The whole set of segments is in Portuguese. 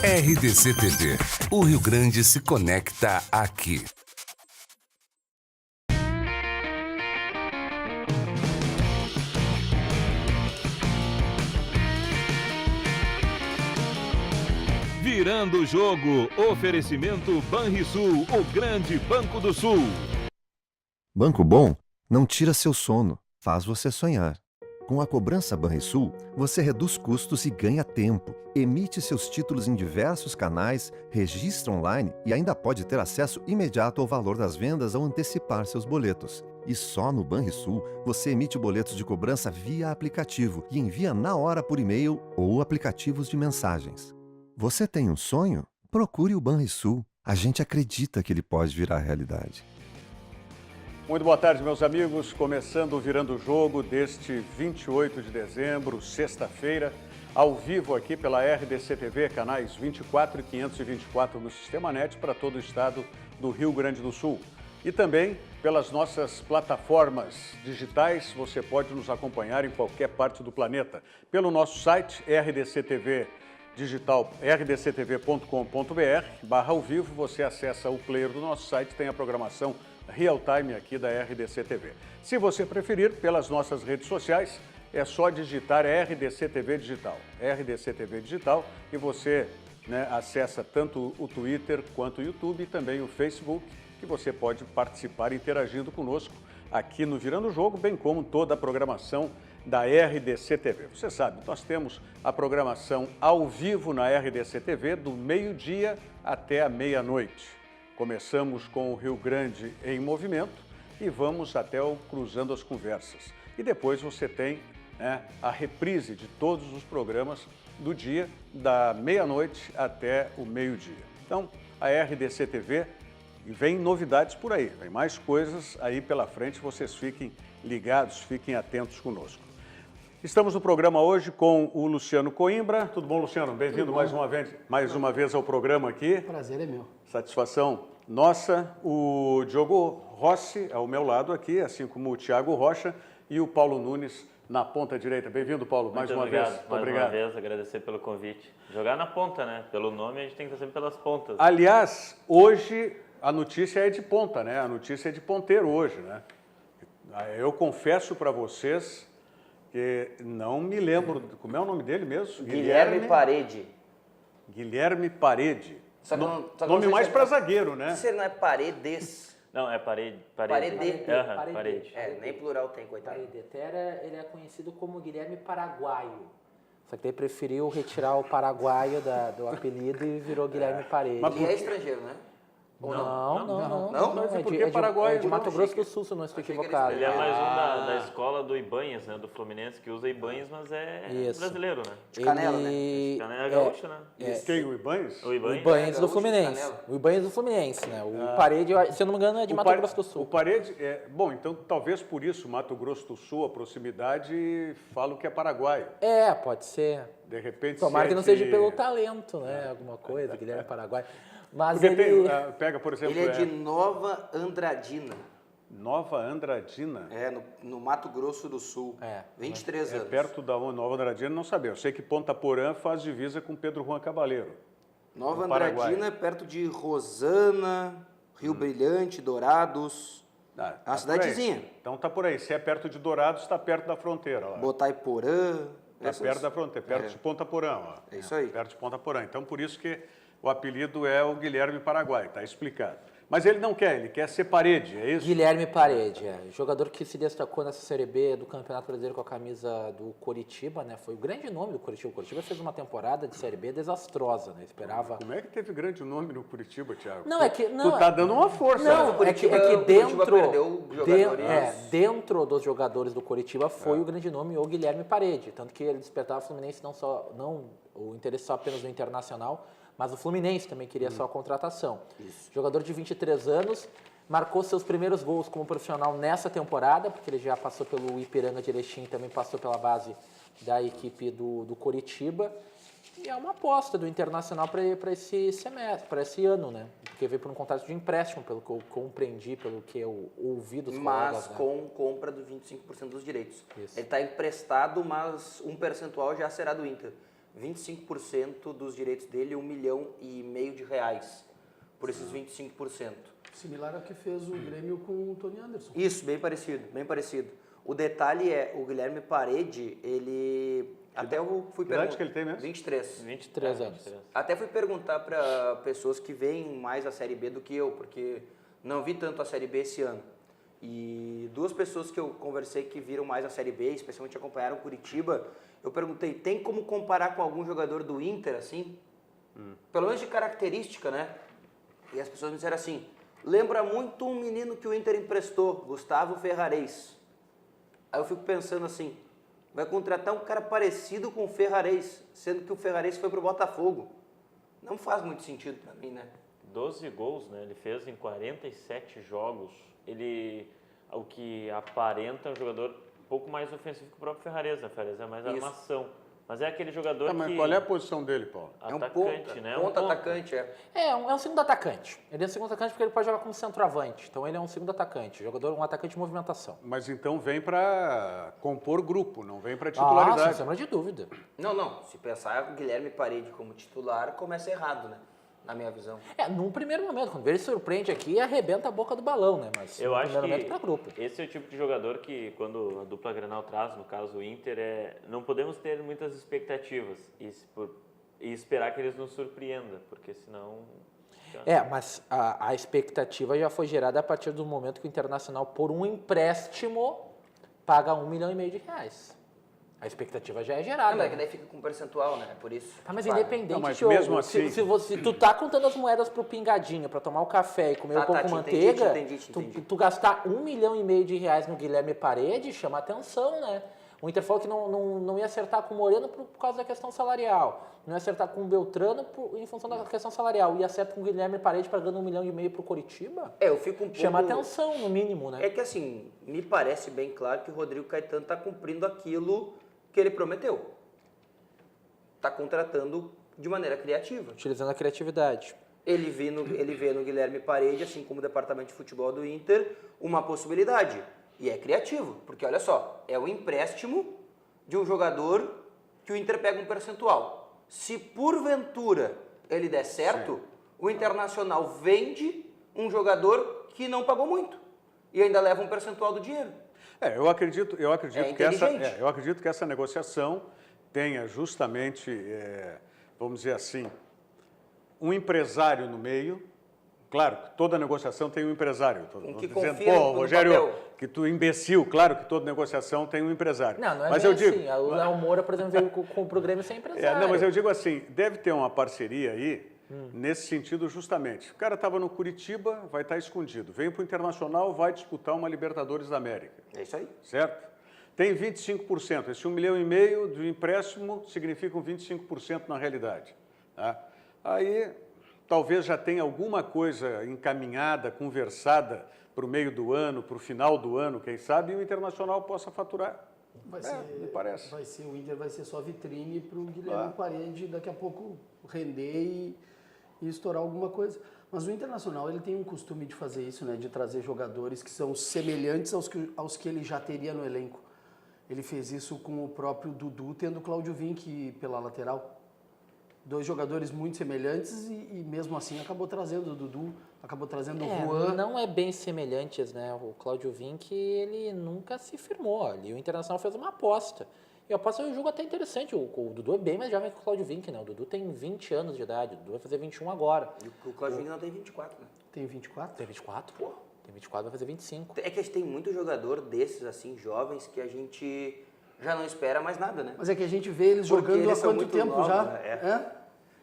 RDC TV. O Rio Grande se conecta aqui. Virando o jogo, oferecimento Banrisul, o grande Banco do Sul. Banco bom não tira seu sono, faz você sonhar. Com a cobrança Banrisul, você reduz custos e ganha tempo. Emite seus títulos em diversos canais, registra online e ainda pode ter acesso imediato ao valor das vendas ao antecipar seus boletos. E só no Banrisul, você emite boletos de cobrança via aplicativo e envia na hora por e-mail ou aplicativos de mensagens. Você tem um sonho? Procure o Banrisul. A gente acredita que ele pode virar realidade. Muito boa tarde, meus amigos. Começando o Virando o Jogo deste 28 de dezembro, sexta-feira, ao vivo aqui pela RDC TV, canais 24 e 524 no Sistema NET para todo o estado do Rio Grande do Sul. E também pelas nossas plataformas digitais, você pode nos acompanhar em qualquer parte do planeta. Pelo nosso site, RDC TV Digital, rdctv.com.br/ao vivo, você acessa o player do nosso site, tem a programação real time aqui da RDC TV. Se você preferir, pelas nossas redes sociais, é só digitar RDC TV Digital. RDC TV Digital e você acessa tanto o Twitter quanto o YouTube e também o Facebook, que você pode participar interagindo conosco aqui no Virando o Jogo, bem como toda a programação da RDC TV. Você sabe, nós temos a programação ao vivo na RDC TV do meio-dia até a meia-noite. Começamos com o Rio Grande em movimento e vamos até o Cruzando as Conversas. E depois você tem a reprise de todos os programas do dia, da meia-noite até o meio-dia. Então, a RDC TV vem novidades por aí, vem mais coisas aí pela frente, vocês fiquem ligados, fiquem atentos conosco. Estamos no programa hoje com o Luciano Coimbra. Tudo bom, Luciano? Bem-vindo mais uma vez ao programa aqui. Prazer é meu. Satisfação nossa. O Diogo Rossi ao meu lado aqui, assim como o Thiago Rocha e o Paulo Nunes na ponta direita. Bem-vindo, Paulo, mais uma vez. Muito obrigado. Uma vez, agradecer pelo convite. Jogar na ponta, né? Pelo nome, a gente tem que estar sempre pelas pontas. Aliás, hoje a notícia é de ponta, né? A notícia é de ponteiro hoje, né? Eu confesso para vocês que não me lembro, como é o nome dele mesmo? Guilherme Parede. Guilherme Parede. Nome mais para zagueiro, né? Se ele não é Paredes. Não, é Parede. Parede. Parede. Nem plural tem, coitado. Paredetera, ele é conhecido como Guilherme Paraguaio. Só que ele preferiu retirar o paraguaio do apelido e virou Guilherme Parede. Ele é estrangeiro, né? Não. Mas por que Paraguai? É de Mato Grosso do Sul, se eu não estou equivocado. Ele é mais um da escola do Ibanhas, né? Do Fluminense, que usa Ibanhas, mas é brasileiro, né? De Canela, né? Canela é gaúcha, né? Quem, o Ibanhas? O Ibanhas. O Ibanhas do Fluminense. O Ibanhas do Fluminense, né? O Parede, se eu não me engano, é de Mato Grosso do Sul. O Parede, bom, então talvez por isso, Mato Grosso do Sul, a proximidade, falo que é paraguaio. Pode ser. De repente, tomara que não seja pelo talento, né? Alguma coisa, Guilherme Paraguaio. Mas ele... pega, por exemplo... Ele é de Nova Andradina. Nova Andradina? No Mato Grosso do Sul. 23 anos. Perto da Nova Andradina, não sabia. Eu sei que Ponta Porã faz divisa com Pedro Juan Cabaleiro. Nova Andradina, perto de Rosana, Rio Brilhante, Dourados. Uma cidadezinha. Então tá por aí. Se é perto de Dourados, está perto da fronteira. Lá. Botaiporã. Está perto da fronteira, perto de Ponta Porã. Ó. É isso aí. Perto de Ponta Porã. Então, por isso que o apelido é o Guilherme Paraguai, está explicado. Mas ele não quer, ele quer ser Parede, é isso? Guilherme Parede, jogador que se destacou nessa Série B do Campeonato Brasileiro com a camisa do Coritiba, né? Foi o grande nome do Coritiba. O Coritiba fez uma temporada de Série B desastrosa, né? Esperava... Como é que teve grande nome no Curitiba, Thiago? Tu tá dando uma força. Não, né? é que dentro dos jogadores do Coritiba foi o grande nome, o Guilherme Parede. Tanto que ele despertava o Fluminense não o interesse só apenas do Internacional, mas o Fluminense também queria só a contratação. Isso. Jogador de 23 anos, marcou seus primeiros gols como profissional nessa temporada, porque ele já passou pelo Ipiranga de Erechim e também passou pela base da equipe do Coritiba. E é uma aposta do Internacional para esse semestre, para esse ano, né? Porque veio por um contrato de empréstimo, pelo que eu compreendi, pelo que eu ouvi dos colegas. Mas com compra de 25% dos direitos. Isso. Ele está emprestado, mas um percentual já será do Inter. 25% dos direitos dele, R$1,5 milhão de reais, por esses 25%. Similar ao que fez o Grêmio com o Tony Anderson. Isso, bem parecido, bem parecido. O detalhe é, o Guilherme Parede, ele... Até eu fui perguntar... Que ele tem mesmo? 23 anos. Até fui perguntar para pessoas que veem mais a Série B do que eu, porque não vi tanto a Série B esse ano. E 2 pessoas que eu conversei que viram mais a Série B, especialmente acompanharam Curitiba, eu perguntei, tem como comparar com algum jogador do Inter, assim? Pelo menos de característica, né? E as pessoas me disseram assim, lembra muito um menino que o Inter emprestou, Gustavo Ferrarez. Aí eu fico pensando assim, vai contratar um cara parecido com o Ferrarez, sendo que o Ferrarez foi pro Botafogo. Não faz muito sentido para mim, né? 12 gols, né? Ele fez em 47 jogos. Ele, o que aparenta, é um jogador um pouco mais ofensivo que o próprio Ferrarez. A Ferrarez é mais armação. Mas é aquele jogador mas que... qual é a posição dele, Paulo? Atacante, né? Ponta atacante, é. É um segundo atacante. Ele é um segundo atacante porque ele pode jogar como centroavante. Então ele é um segundo atacante, um atacante de movimentação. Mas então vem para compor grupo, não vem para titularidade. Sem sombra de dúvida. Não. Se pensar o Guilherme Parede como titular, começa errado, né? Na minha visão. Num primeiro momento, quando ele surpreende aqui, arrebenta a boca do balão, né? Mas eu acho primeiro que momento para grupo. esse é o tipo de jogador que, quando a dupla Grenal traz, no caso o Inter, não podemos ter muitas expectativas e esperar que eles nos surpreendam, porque senão... Mas a expectativa já foi gerada a partir do momento que o Internacional, por um empréstimo, paga R$1,5 milhão de reais. A expectativa já é gerada. Não, é que daí fica com percentual, né? Por isso. Mas independente, não, mas Diogo, mesmo assim... se tu tá contando as moedas pro pingadinho, pra tomar o café e comer o pão com manteiga, entendi. Tu gastar R$1,5 milhão de reais no Guilherme Parede chama atenção, né? O Inter falou que não ia acertar com o Moreno por causa da questão salarial. Não ia acertar com o Beltrano em função da questão salarial. E acerta com o Guilherme Parede pagando R$1,5 milhão pro Coritiba? Eu fico um pouco... Chama atenção, no mínimo, né? É que assim, me parece bem claro que o Rodrigo Caetano tá cumprindo aquilo que ele prometeu. Está contratando de maneira criativa. Utilizando a criatividade. Ele vê no Guilherme Parede, assim como o departamento de futebol do Inter, uma possibilidade. E é criativo, porque olha só, é o empréstimo de um jogador que o Inter pega um percentual. Se porventura ele der certo, o Internacional vende um jogador que não pagou muito e ainda leva um percentual do dinheiro. Eu acredito que essa negociação tenha justamente, vamos dizer assim, um empresário no meio. Claro que toda negociação tem um empresário. Estou dizendo, Rogério, que tu imbecil, claro que toda negociação tem um empresário. Não é mas bem eu digo, assim. O Léo Moura, por exemplo, veio com o Grêmio sem empresário. Mas eu digo assim, deve ter uma parceria aí, nesse sentido justamente. O cara estava no Curitiba, vai estar escondido. Vem para o Internacional, vai disputar uma Libertadores da América. É isso aí. Certo? Tem 25%. Esse R$1,5 milhão de empréstimo significa um 25% na realidade. Tá? Aí, talvez já tenha alguma coisa encaminhada, conversada para o meio do ano, para o final do ano, quem sabe, e o Internacional possa faturar. Me parece. O Inter vai ser só vitrine para o Guilherme Parede daqui a pouco render e estourar alguma coisa. Mas o Internacional ele tem um costume de fazer isso, né? De trazer jogadores que são semelhantes aos que ele já teria no elenco. Ele fez isso com o próprio Dudu, tendo o Cláudio Vinck pela lateral. 2 jogadores muito semelhantes e mesmo assim acabou trazendo o Dudu, acabou trazendo o Juan. Não é bem semelhantes, né? O Cláudio Vinck, ele nunca se firmou ali. O Internacional fez uma aposta. E a aposta é um jogo até interessante. O Dudu é bem mais jovem que o Cláudio Vinck, né? O Dudu tem 20 anos de idade, o Dudu vai fazer 21 agora. E o Cláudio Vinck não tem 24, né? Tem 24? Tem 24? Pô. Tem 24, vai fazer 25. É que a gente tem muito jogador desses, assim, jovens, que a gente já não espera mais nada, né? Mas é que a gente vê eles jogando há quanto tempo novos, já? Né?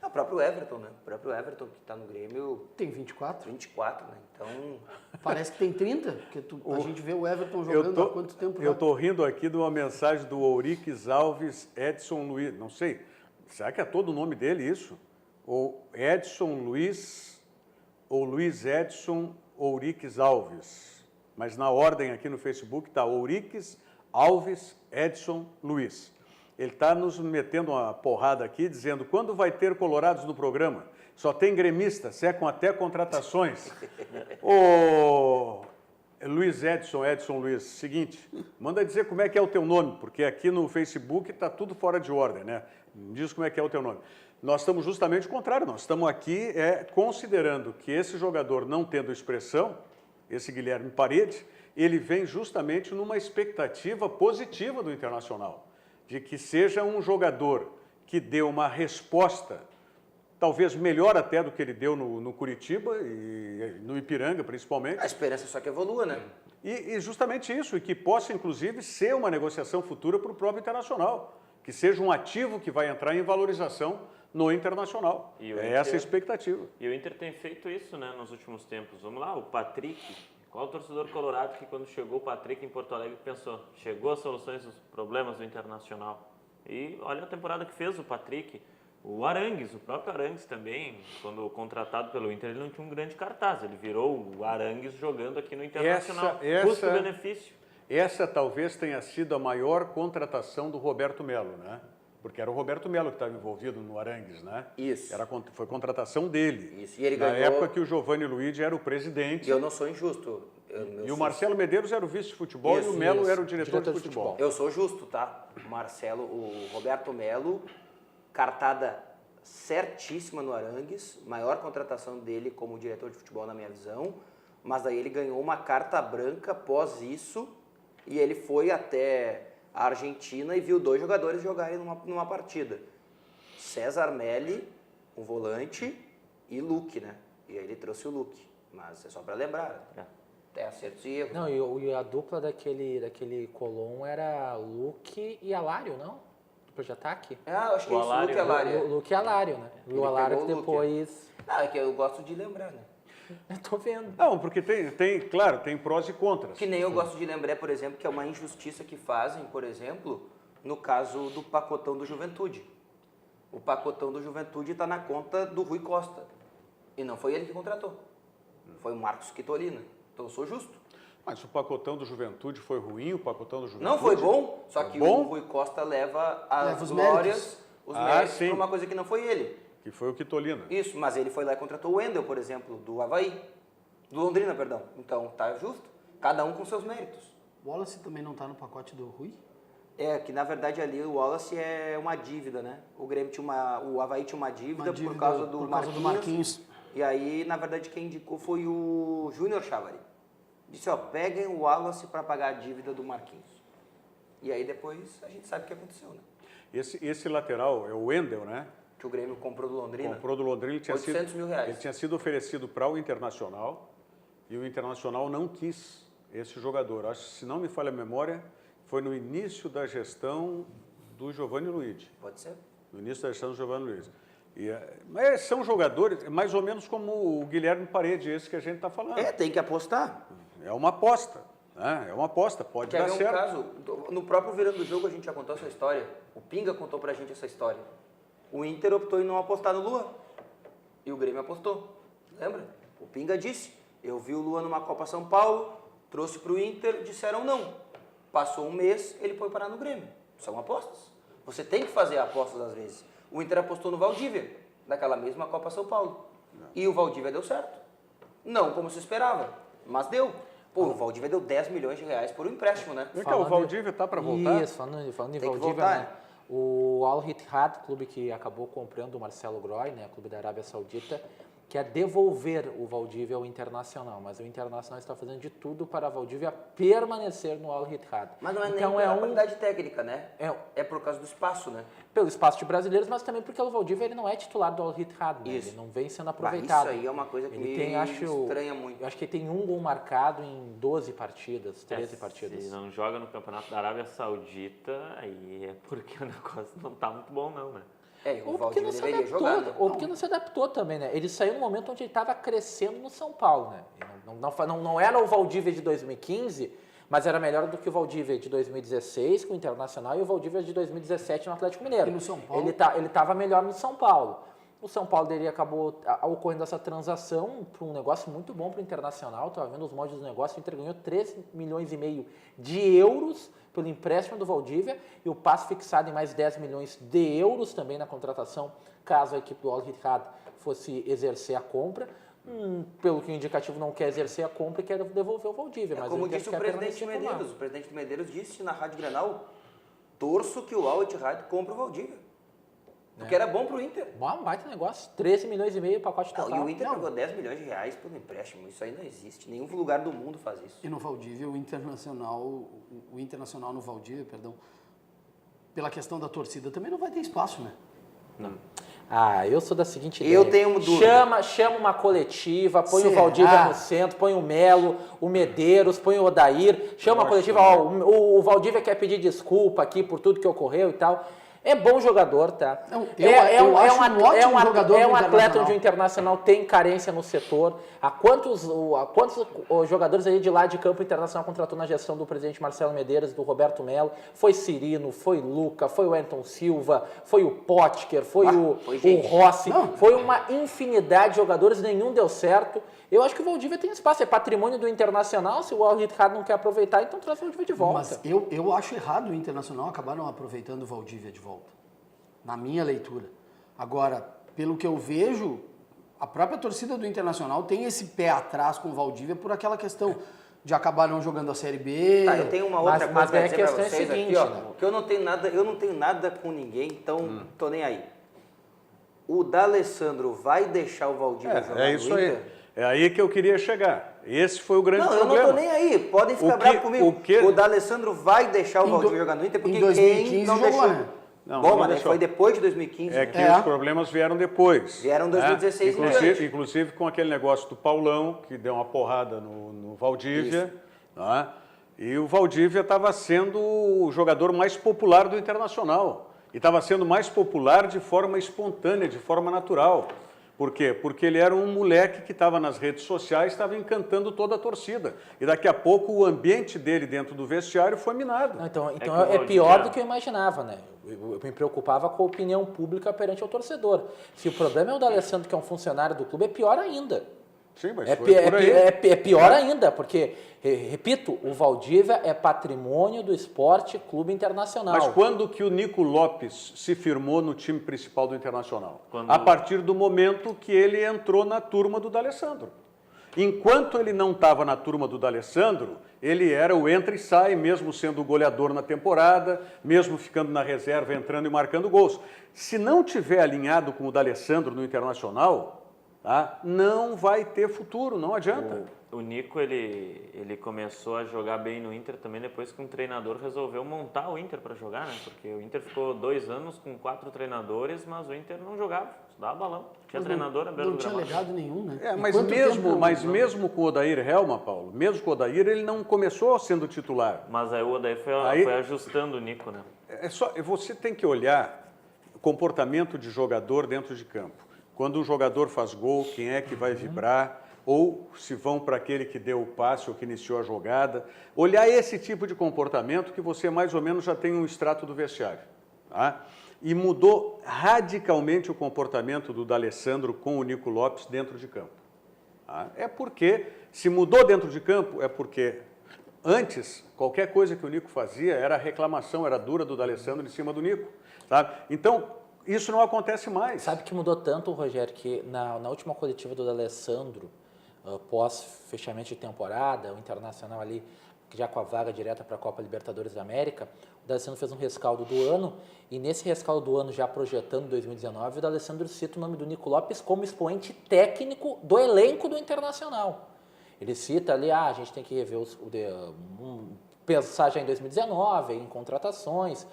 O próprio Everton, né? O próprio Everton que está no Grêmio... Tem 24? 24, né? Então... Parece que tem 30, porque a gente vê o Everton jogando há quanto tempo já? Eu estou rindo aqui de uma mensagem do Ouriques Alves Edson Luiz, não sei, será que é todo o nome dele isso? Ou Edson Luiz, ou Luiz Edson Ouriques Alves. Mas na ordem aqui no Facebook está Ouriques Alves Edson Luiz. Ele está nos metendo uma porrada aqui, dizendo, quando vai ter colorados no programa? Só tem gremista, secam até contratações. Luiz Edson Luiz, seguinte, manda dizer como é que é o teu nome, porque aqui no Facebook está tudo fora de ordem, né? Diz como é que é o teu nome. Nós estamos justamente o contrário, nós estamos aqui considerando que esse jogador não tendo expressão, esse Guilherme Paredes, ele vem justamente numa expectativa positiva do Internacional, de que seja um jogador que dê uma resposta talvez melhor até do que ele deu no Curitiba e no Ipiranga, principalmente. A esperança só que evolua, né? E justamente isso, e que possa, inclusive, ser uma negociação futura para o próprio Internacional, que seja um ativo que vai entrar em valorização no Internacional. Essa a expectativa. E o Inter tem feito isso, né, nos últimos tempos. Vamos lá, o Patrick. Qual o torcedor colorado que quando chegou o Patrick em Porto Alegre pensou, chegou as soluções dos problemas do Internacional? E olha a temporada que fez o Patrick. O Arangues, o próprio Arangues também, quando contratado pelo Inter, ele não tinha um grande cartaz. Ele virou o Arangues jogando aqui no Internacional. Custo-benefício. Essa talvez tenha sido a maior contratação do Roberto Melo, né? Porque era o Roberto Melo que estava envolvido no Arangues, né? Isso. Foi contratação dele. Isso. E ele na ganhou... época que o Giovanni Luigi era o presidente. E eu não sou injusto. E o Marcelo Medeiros era o vice de futebol e o Melo era o diretor de futebol. Eu sou justo, tá? O Roberto Melo, cartada certíssima no Arangues, maior contratação dele como diretor de futebol na minha visão, mas daí ele ganhou uma carta branca após isso e ele foi até a Argentina e viu 2 jogadores jogarem numa partida. César Melli, um volante, e Luque, né? E aí ele trouxe o Luque, mas é só para lembrar. Tem acertos e erros. Não, e a dupla daquele Colón era Luque e Alário, não? Dupla de ataque? Acho que é isso, Luque e Alário. Luque e Alário, né? E o Alário que depois... É que eu gosto de lembrar, né? Eu tô vendo. Não, porque claro, tem prós e contras. Que nem eu gosto de lembrar, por exemplo, que é uma injustiça que fazem, por exemplo, no caso do pacotão do Juventude. O pacotão do Juventude está na conta do Rui Costa. E não foi ele que contratou. Foi o Marcos Quitolina. Então eu sou justo. Mas o pacotão do Juventude foi ruim, o pacotão do Juventude... Não foi bom, só que o Rui Costa leva as glórias, os méritos para uma coisa que não foi ele. Que foi o Quitolina. Isso, mas ele foi lá e contratou o Wendel, por exemplo, do Avaí. Do Londrina, perdão. Então, tá justo. Cada um com seus méritos. O Wallace também não está no pacote do Rui? Que na verdade ali o Wallace é uma dívida, né? O Grêmio o Avaí tinha uma dívida por causa do Marquinhos. E aí, na verdade, quem indicou foi o Júnior Chávari. Disse, peguem o Wallace para pagar a dívida do Marquinhos. E aí depois a gente sabe o que aconteceu, né? Esse lateral é o Wendel, né? Que o Grêmio comprou do Londrina. Comprou do Londrina. Ele tinha 800 mil reais. Ele tinha sido oferecido para o Internacional e o Internacional não quis esse jogador. Acho que, se não me falha a memória, foi no início da gestão do Giovanni Luigi. Pode ser. No início da gestão do Giovanni Luigi. Mas são jogadores, mais ou menos como o Guilherme Paredes, esse que a gente está falando. Tem que apostar. É uma aposta. É uma aposta, pode dar certo. Quer ver um caso? No próprio Virando do Jogo a gente já contou essa história. O Pinga contou pra gente essa história. O Inter optou em não apostar no Luan. E o Grêmio apostou. Lembra? O Pinga disse, eu vi o Luan numa Copa São Paulo, trouxe pro Inter, disseram não. Passou um mês, ele foi parar no Grêmio. São apostas. Você tem que fazer apostas às vezes. O Inter apostou no Valdívia, naquela mesma Copa São Paulo. E o Valdívia deu certo. Não como se esperava, mas deu. Pô, o Valdívia deu 10 milhões de reais por um empréstimo, né? O Valdívia tá para voltar? Isso, falando em Tem Valdívia, né? O Al Ittihad, clube que acabou comprando o Marcelo Groy, né, clube da Arábia Saudita, quer devolver o Valdívia ao Internacional, mas o Internacional está fazendo de tudo para a Valdívia permanecer no Al Ittihad. Mas não é então, nem pela qualidade técnica, né? É por causa do espaço, né? Pelo espaço de brasileiros, mas também porque o Valdívia ele não é titular do Al Ittihad, né? Ele não vem sendo aproveitado. Isso aí é uma coisa que me estranha muito. Eu acho que ele tem um gol marcado em 12 partidas, 13 partidas. Se não joga no Campeonato da Arábia Saudita, aí é porque o negócio não está muito bom não, né? O Valdívia deveria jogar, né? Ou porque não se adaptou também, né? Ele saiu no momento onde ele estava crescendo no São Paulo, né? Não era o Valdívia de 2015, mas era melhor do que o Valdívia de 2016 com o Internacional e o Valdívia de 2017 no Atlético Mineiro. E no São Paulo? Ele estava melhor no São Paulo. O São Paulo dele acabou ocorrendo essa transação para um negócio muito bom para o Internacional. Estava vendo os moldes do negócio. O Inter ganhou 3,5 milhões de euros pelo empréstimo do Valdívia e o passe fixado em mais 10 milhões de euros também na contratação, caso a equipe do Al Ittihad fosse exercer a compra. Pelo que o indicativo não quer exercer a compra e quer devolver o Valdívia. Mas Como Inter disse o quer presidente permanecer por lá. Medeiros. O presidente Medeiros disse na Rádio Grenal, torço que o Al Ittihad compre o Valdívia. Porque era bom pro Inter. Um baita negócio, 13 milhões e meio pacote total. E o Inter pagou 10 milhões de reais pelo empréstimo. Isso aí não existe. Nenhum lugar do mundo faz isso. E no Valdívia, o Internacional no Valdívia, perdão, pela questão da torcida, também não vai ter espaço, né? Eu sou da seguinte ideia. Eu tenho uma dúvida. Chama uma coletiva, põe o Será? Valdívia no centro, põe o Melo, o Medeiros, põe o Odair, chama uma coletiva, o Valdívia quer pedir desculpa aqui por tudo que ocorreu e tal. É bom jogador, tá? Eu acho um ótimo jogador É do um atleta Internacional. onde o Internacional tem carência no setor. Há quantos jogadores aí de lá de campo o Internacional contratou na gestão do presidente Marcelo Medeiros e do Roberto Melo? Foi Cirino, foi Luca, foi o Ayrton Silva, foi o Potker, foi o Rossi. Foi uma infinidade de jogadores, nenhum deu certo. Eu acho que o Valdívia tem espaço, é patrimônio do Internacional. Se o Al Ittihad não quer aproveitar, então traz o Valdívia de volta. Mas eu acho errado o Internacional acabar não aproveitando o Valdívia de volta. Na minha leitura. Agora, pelo que eu vejo, a própria torcida do Internacional tem esse pé atrás com o Valdívia por aquela questão de acabar não jogando a Série B. Eu tenho uma outra coisa pra dizer pra questão é vocês seguinte, aqui, ó. né? Que eu não tenho nada com ninguém, então tô nem aí. O D'Alessandro vai deixar o Valdívia jogar no isso Inter? aí. É aí que eu queria chegar. Esse foi o grande Não, problema. eu não tô nem aí. Podem ficar bravos comigo. O D'Alessandro vai deixar o Valdívia jogar no Inter porque em 2015 quem não jogou, deixou... né? Não, Bom, não mas deixou. foi depois de 2015. É que né? os problemas vieram depois. Vieram em 2016 em diante. inclusive com aquele negócio do Paulão, que deu uma porrada no Valdívia. Né? E o Valdívia estava sendo o jogador mais popular do Internacional. E estava sendo mais popular de forma espontânea, de forma natural. Por quê? Porque ele era um moleque que estava nas redes sociais, estava encantando toda a torcida. E daqui a pouco o ambiente dele dentro do vestiário foi minado. Não, então que o é Valdívia- pior do que eu imaginava, né? Eu me preocupava com a opinião pública perante ao torcedor. Se o problema é o D'Alessandro, que é um funcionário do clube, é pior ainda. Sim, mas É, foi por aí. é pior ainda, porque, repito, o Valdívia é patrimônio do Esporte Clube Internacional. Mas quando que o Nico Lopes se firmou no time principal do Internacional? Quando- A partir do momento que ele entrou na turma do D'Alessandro. Enquanto ele não estava na turma do D'Alessandro, ele era o entra e sai, mesmo sendo o goleador na temporada, mesmo ficando na reserva, entrando e marcando gols. Se não tiver alinhado com o D'Alessandro no Internacional, tá, não vai ter futuro, não adianta. O Nico, ele começou a jogar bem no Inter também depois que um treinador resolveu montar o Inter para jogar, né? Porque o Inter ficou 2 anos com 4 treinadores, mas o Inter não jogava, dava balão. Tinha treinador à beira Não do tinha gramado. legado nenhum, né? É, E mas quanto tempo- mesmo com o Odair Helma, Paulo, mesmo com o Odair, ele não começou sendo titular. Mas aí o Odair foi ajustando o Nico, né? Você tem que olhar o comportamento de jogador dentro de campo. Quando o jogador faz gol, quem é que vai vibrar, ou se vão para aquele que deu o passe ou que iniciou a jogada. Olhar esse tipo de comportamento que você mais ou menos já tem um extrato do vestiário. Tá? E mudou radicalmente o comportamento do D'Alessandro com o Nico Lopes dentro de campo. Tá? É porque, se mudou dentro de campo, é porque antes, qualquer coisa que o Nico fazia era reclamação, era dura do D'Alessandro em cima do Nico. Sabe? Então, isso não acontece mais. Sabe que mudou tanto, Rogério, que na última coletiva do D'Alessandro, pós-fechamento de temporada, o Internacional ali, já com a vaga direta para a Copa Libertadores da América, o D'Alessandro fez um rescaldo do ano, e nesse rescaldo do ano, já projetando 2019, o D'Alessandro cita o nome do Nico Lopes como expoente técnico do elenco do Internacional. Ele cita ali, a gente tem que rever pensar já em 2019, em contratações.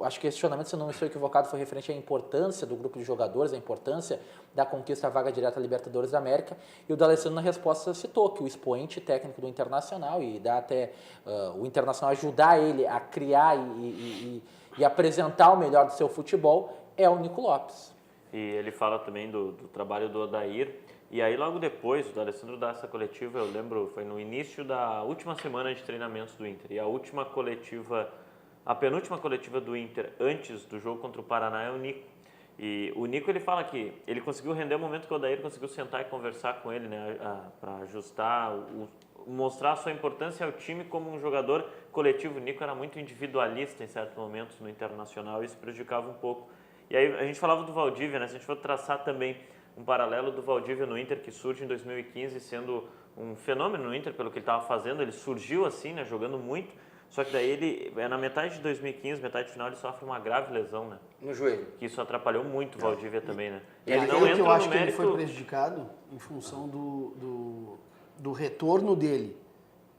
Acho que esse questionamento, se eu não estou equivocado, foi referente à importância do grupo de jogadores, a importância da conquista da vaga direta à Libertadores da América, e o D'Alessandro na resposta citou que o expoente técnico do Internacional, e dá até o Internacional ajudar ele a criar e apresentar o melhor do seu futebol, é o Nico Lopes. E ele fala também do trabalho do Odair. E aí, logo depois, o D'Alessandro dá essa coletiva, eu lembro, foi no início da última semana de treinamentos do Inter. E a penúltima coletiva do Inter, antes do jogo contra o Paraná, é o Nico. E o Nico, ele fala que ele conseguiu render o momento que o Odair conseguiu sentar e conversar com ele, né, para ajustar, mostrar a sua importância ao time como um jogador coletivo. O Nico era muito individualista em certos momentos no Internacional, e isso prejudicava um pouco. E aí a gente falava do Valdívia, né? Se a gente for traçar também um paralelo do Valdívia no Inter, que surge em 2015 sendo um fenômeno no Inter pelo que ele estava fazendo. Ele surgiu assim, né, jogando muito, só que daí ele, na metade de 2015, metade final, ele sofre uma grave lesão, né? No joelho. Que isso atrapalhou muito o Valdívia também, né? Ele não entra eu acho que ele foi prejudicado em função do retorno dele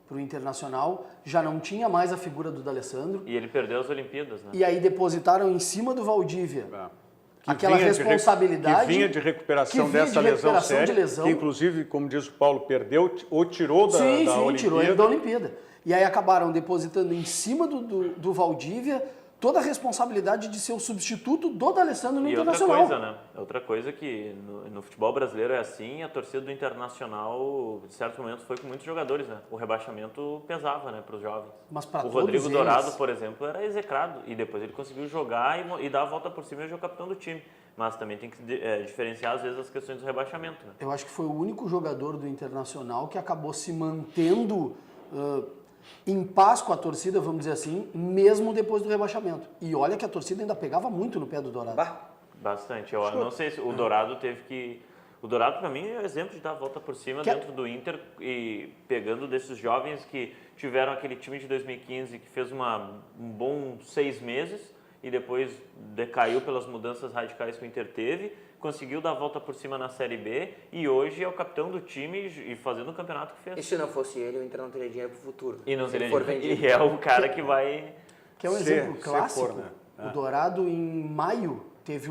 para o Internacional. Já não tinha mais a figura do D'Alessandro. E ele perdeu as Olimpíadas, né? E aí depositaram em cima do Valdívia aquela responsabilidade. Que vinha de recuperação dessa lesão séria, que inclusive, como diz o Paulo, perdeu ou tirou da Olimpíada. Tirou ele da Olimpíada. E aí acabaram depositando em cima do Valdívia toda a responsabilidade de ser o substituto do D'Alessandro no Internacional. Outra coisa, né? Outra coisa que no futebol brasileiro é assim, a torcida do Internacional, em certos momentos, foi com muitos jogadores, né? O rebaixamento pesava, né, para os jovens. Mas para o Rodrigo Dourado, por exemplo, era execrado e depois ele conseguiu jogar e dar a volta por cima e ser o capitão do time. Mas também tem que diferenciar, às vezes, as questões do rebaixamento, né? Eu acho que foi o único jogador do Internacional que acabou se mantendo em paz com a torcida, vamos dizer assim, mesmo depois do rebaixamento. E olha que a torcida ainda pegava muito no pé do Dourado. Bastante. Eu não sei se o Dourado teve que... O Dourado, para mim, é um exemplo de dar a volta por cima dentro do Inter e pegando desses jovens que tiveram aquele time de 2015 que fez um bom 6 meses e depois decaiu pelas mudanças radicais que o Inter teve, conseguiu dar a volta por cima na Série B e hoje é o capitão do time e fazendo o campeonato que fez. E se não fosse ele, o Inter não teria dinheiro pro futuro. E não teria dinheiro. E é o cara que vai... Que é um exemplo clássico. Né? O Dourado, em maio, teve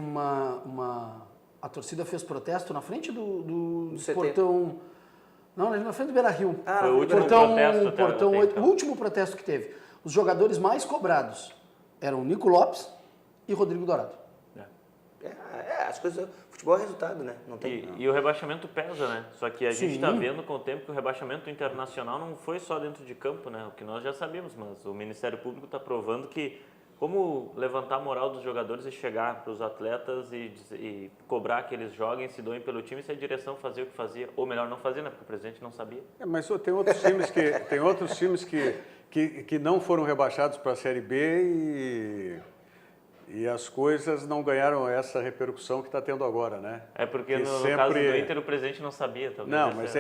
a torcida fez protesto na frente do portão... Não, na frente do Beira-Rio. Foi o último protesto. Portão 8, o último protesto que teve. Os jogadores mais cobrados eram Nico Lopes e Rodrigo Dourado. As coisas... Futebol é resultado, né? Não tem... E o rebaixamento pesa, né? Só que a gente está vendo com o tempo que o rebaixamento internacional não foi só dentro de campo, né? O que nós já sabíamos, mas o Ministério Público está provando que como levantar a moral dos jogadores e chegar para os atletas e cobrar que eles joguem, se doem pelo time, se a direção fazia o que fazia, ou melhor não fazia, né? Porque o presidente não sabia. Mas tem outros times que não foram rebaixados para a Série B e as coisas não ganharam essa repercussão que está tendo agora, né? É porque no caso do Inter o presidente não sabia também. Não, mas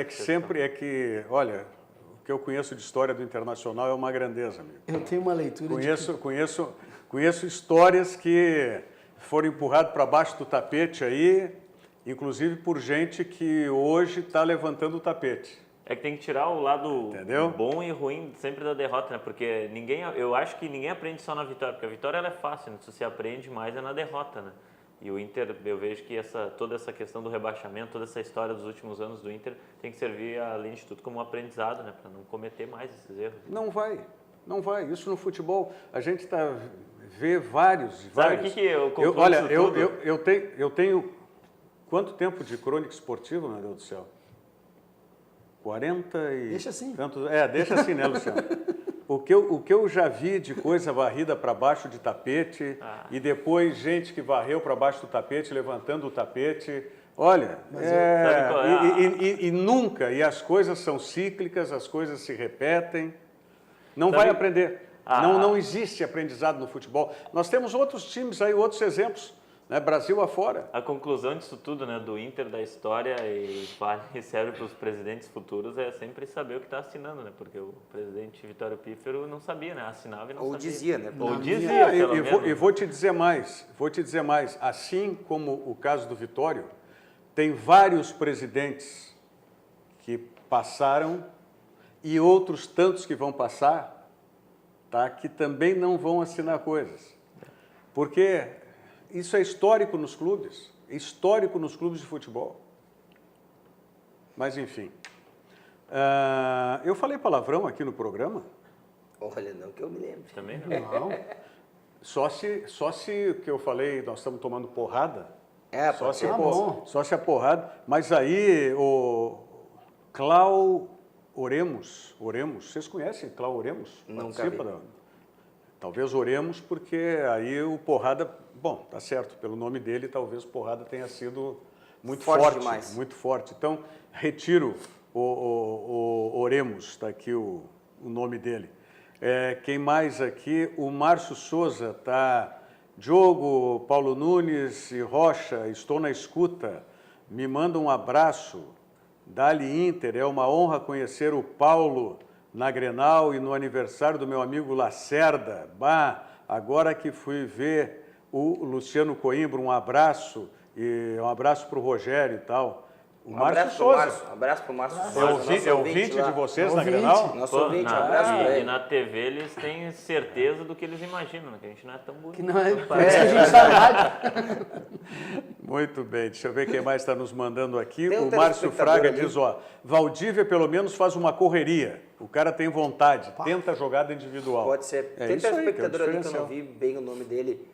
olha, o que eu conheço de história do Internacional é uma grandeza, amigo. Eu tenho uma leitura Conheço histórias que foram empurradas para baixo do tapete aí, inclusive por gente que hoje está levantando o tapete. É que tem que tirar o lado bom e ruim sempre da derrota, né? Porque eu acho que ninguém aprende só na vitória, porque a vitória ela é fácil, né? Se você aprende mais é na derrota, né? E o Inter, eu vejo que toda essa questão do rebaixamento, toda essa história dos últimos anos do Inter tem que servir, além de tudo, como um aprendizado, né? Para não cometer mais esses erros. Não vai. Isso no futebol, a gente vê vários. Sabe o que eu concluo eu tenho quanto tempo de crônica esportiva, meu Deus do céu? 40 e... Deixa assim. Deixa assim, né, Luciano? O que eu já vi de coisa varrida para baixo de tapete e depois gente que varreu para baixo do tapete, levantando o tapete. Olha, nunca, e as coisas são cíclicas, as coisas se repetem. Não vai aprender. Não existe aprendizado no futebol. Nós temos outros times aí, outros exemplos. Né? Brasil afora. A conclusão disso tudo, né, do Inter, da história e serve para os presidentes futuros é sempre saber o que está assinando, né? Porque o presidente Vitório Pífero não sabia, né? Assinava e não sabia. Ou dizia, né? Ou dizia, e vou te dizer mais, assim como o caso do Vitório, tem vários presidentes que passaram e outros tantos que vão passar, tá? Que também não vão assinar coisas. Porque isso é histórico nos clubes de futebol. Mas, enfim. Eu falei palavrão aqui no programa? Olha, não que eu me lembre. Também não. Só se o que eu falei, nós estamos tomando porrada. Só se a porrada. Mas aí, o Clau Oremos, vocês conhecem Clau Oremos? Nunca vi. Talvez Oremos, porque aí o Porrada, bom, tá certo, pelo nome dele, talvez o Porrada tenha sido muito forte demais. Muito forte. Então, retiro o Oremos, está aqui o nome dele. Quem mais aqui? O Márcio Souza, tá? Diogo, Paulo Nunes e Rocha, estou na escuta. me manda um abraço. Dali Inter, é uma honra conhecer o Paulo na Grenal e no aniversário do meu amigo Lacerda. Bah, agora que fui ver o Luciano Coimbra, um abraço, e um abraço para o Rogério e tal. O Márcio Souza. Um abraço pro Márcio Souza. É ouvinte de vocês na Grenal? Nosso ouvinte, um abraço pra ele. E na TV eles têm certeza do que eles imaginam, né? Que a gente não é tão bonito. Que não é, parece que a gente tá na rádio. Muito bem, deixa eu ver quem mais está nos mandando aqui. Tem um O Márcio telespectador Fraga ali. diz, ó, Valdívia pelo menos faz uma correria. O cara tem vontade, tenta jogada individual. Pode ser. É Tem isso aí, telespectador que é o ali que eu não vi bem o nome dele,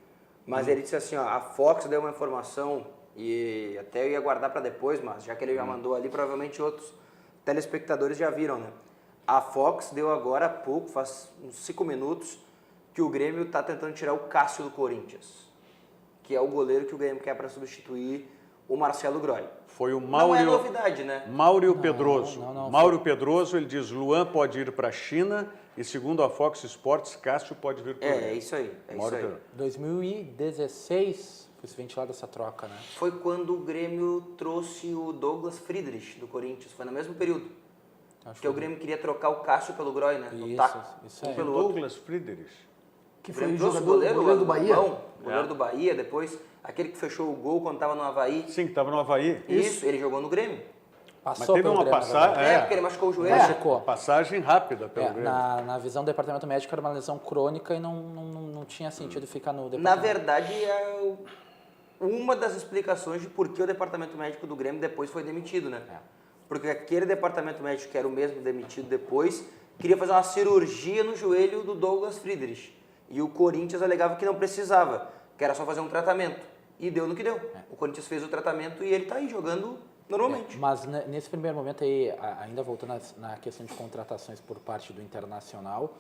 mas ele disse assim, ó, a Fox deu uma informação e até eu ia guardar para depois, mas já que ele já mandou ali, provavelmente outros telespectadores já viram, né? A Fox deu agora há pouco, faz uns 5 minutos, que o Grêmio está tentando tirar o Cássio do Corinthians, que é o goleiro que o Grêmio quer para substituir o Marcelo Groy. Foi o Não é Mauro, novidade, né? Mauro Pedroso. não, Mauro Pedroso, ele diz, Luan pode ir para a China e segundo a Fox Sports, Cássio pode vir para o Grêmio. É isso aí, é Mauro isso aí. Pedroso. 2016 foi se ventilada essa troca, né? Foi quando o Grêmio trouxe o Douglas Friedrich do Corinthians, foi no mesmo período. Acho Que o Grêmio queria trocar o Cássio pelo Groy, né? No Isso, taco. isso Um aí. pelo outro. Douglas Friedrich. Que O foi Grêmio o trouxe o jogador, goleiro do Bahia. Goleiro do Bahia, depois aquele que fechou o gol quando estava no Havaí. Sim, que estava no Havaí. Isso, ele jogou no Grêmio. Mas Passou teve pelo uma Grêmio, na passagem... verdade. Porque ele machucou o joelho. Machucou. Passagem rápida pelo Grêmio. Na visão do departamento médico era uma lesão crônica e não tinha sentido ficar no Na departamento. verdade, é uma das explicações de por que o departamento médico do Grêmio depois foi demitido, né? Porque aquele departamento médico que era o mesmo demitido depois, queria fazer uma cirurgia no joelho do Douglas Friedrich. E o Corinthians alegava que não precisava, que era só fazer um tratamento. E deu no que deu. O Corinthians fez o tratamento e ele tá aí jogando normalmente. Mas nesse primeiro momento aí, ainda voltando na questão de contratações por parte do Internacional,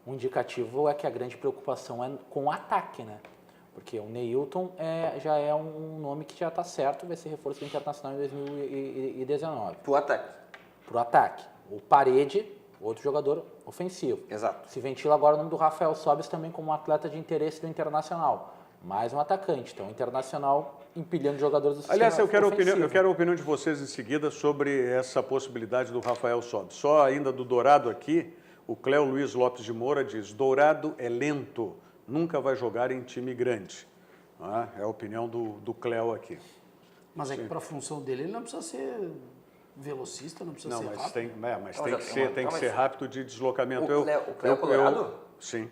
o indicativo é que a grande preocupação é com o ataque, né? Porque o Neilton já é um nome que já está certo, vai ser reforço do Internacional em 2019. Pro ataque. Pro ataque. O Parede, outro jogador ofensivo. Exato. Se ventila agora o nome do Rafael Sobis também como um atleta de interesse do Internacional. Mais um atacante. Então, o Internacional empilhando jogadores do sistema Aliás, eu quero ofensivo. a opinião de vocês em seguida sobre essa possibilidade do Rafael Sobis. Só ainda do Dourado aqui, o Cléo Luiz Lopes de Moura diz, Dourado é lento, nunca vai jogar em time grande. Ah, é a opinião do Cléo aqui. Mas é que para a função dele ele não precisa ser velocista, não precisa Não, ser mas rápido. tem, mas Não, tem já que tem ser, uma- tem que não, ser mas- rápido de deslocamento. O Cléo Colorado? Sim.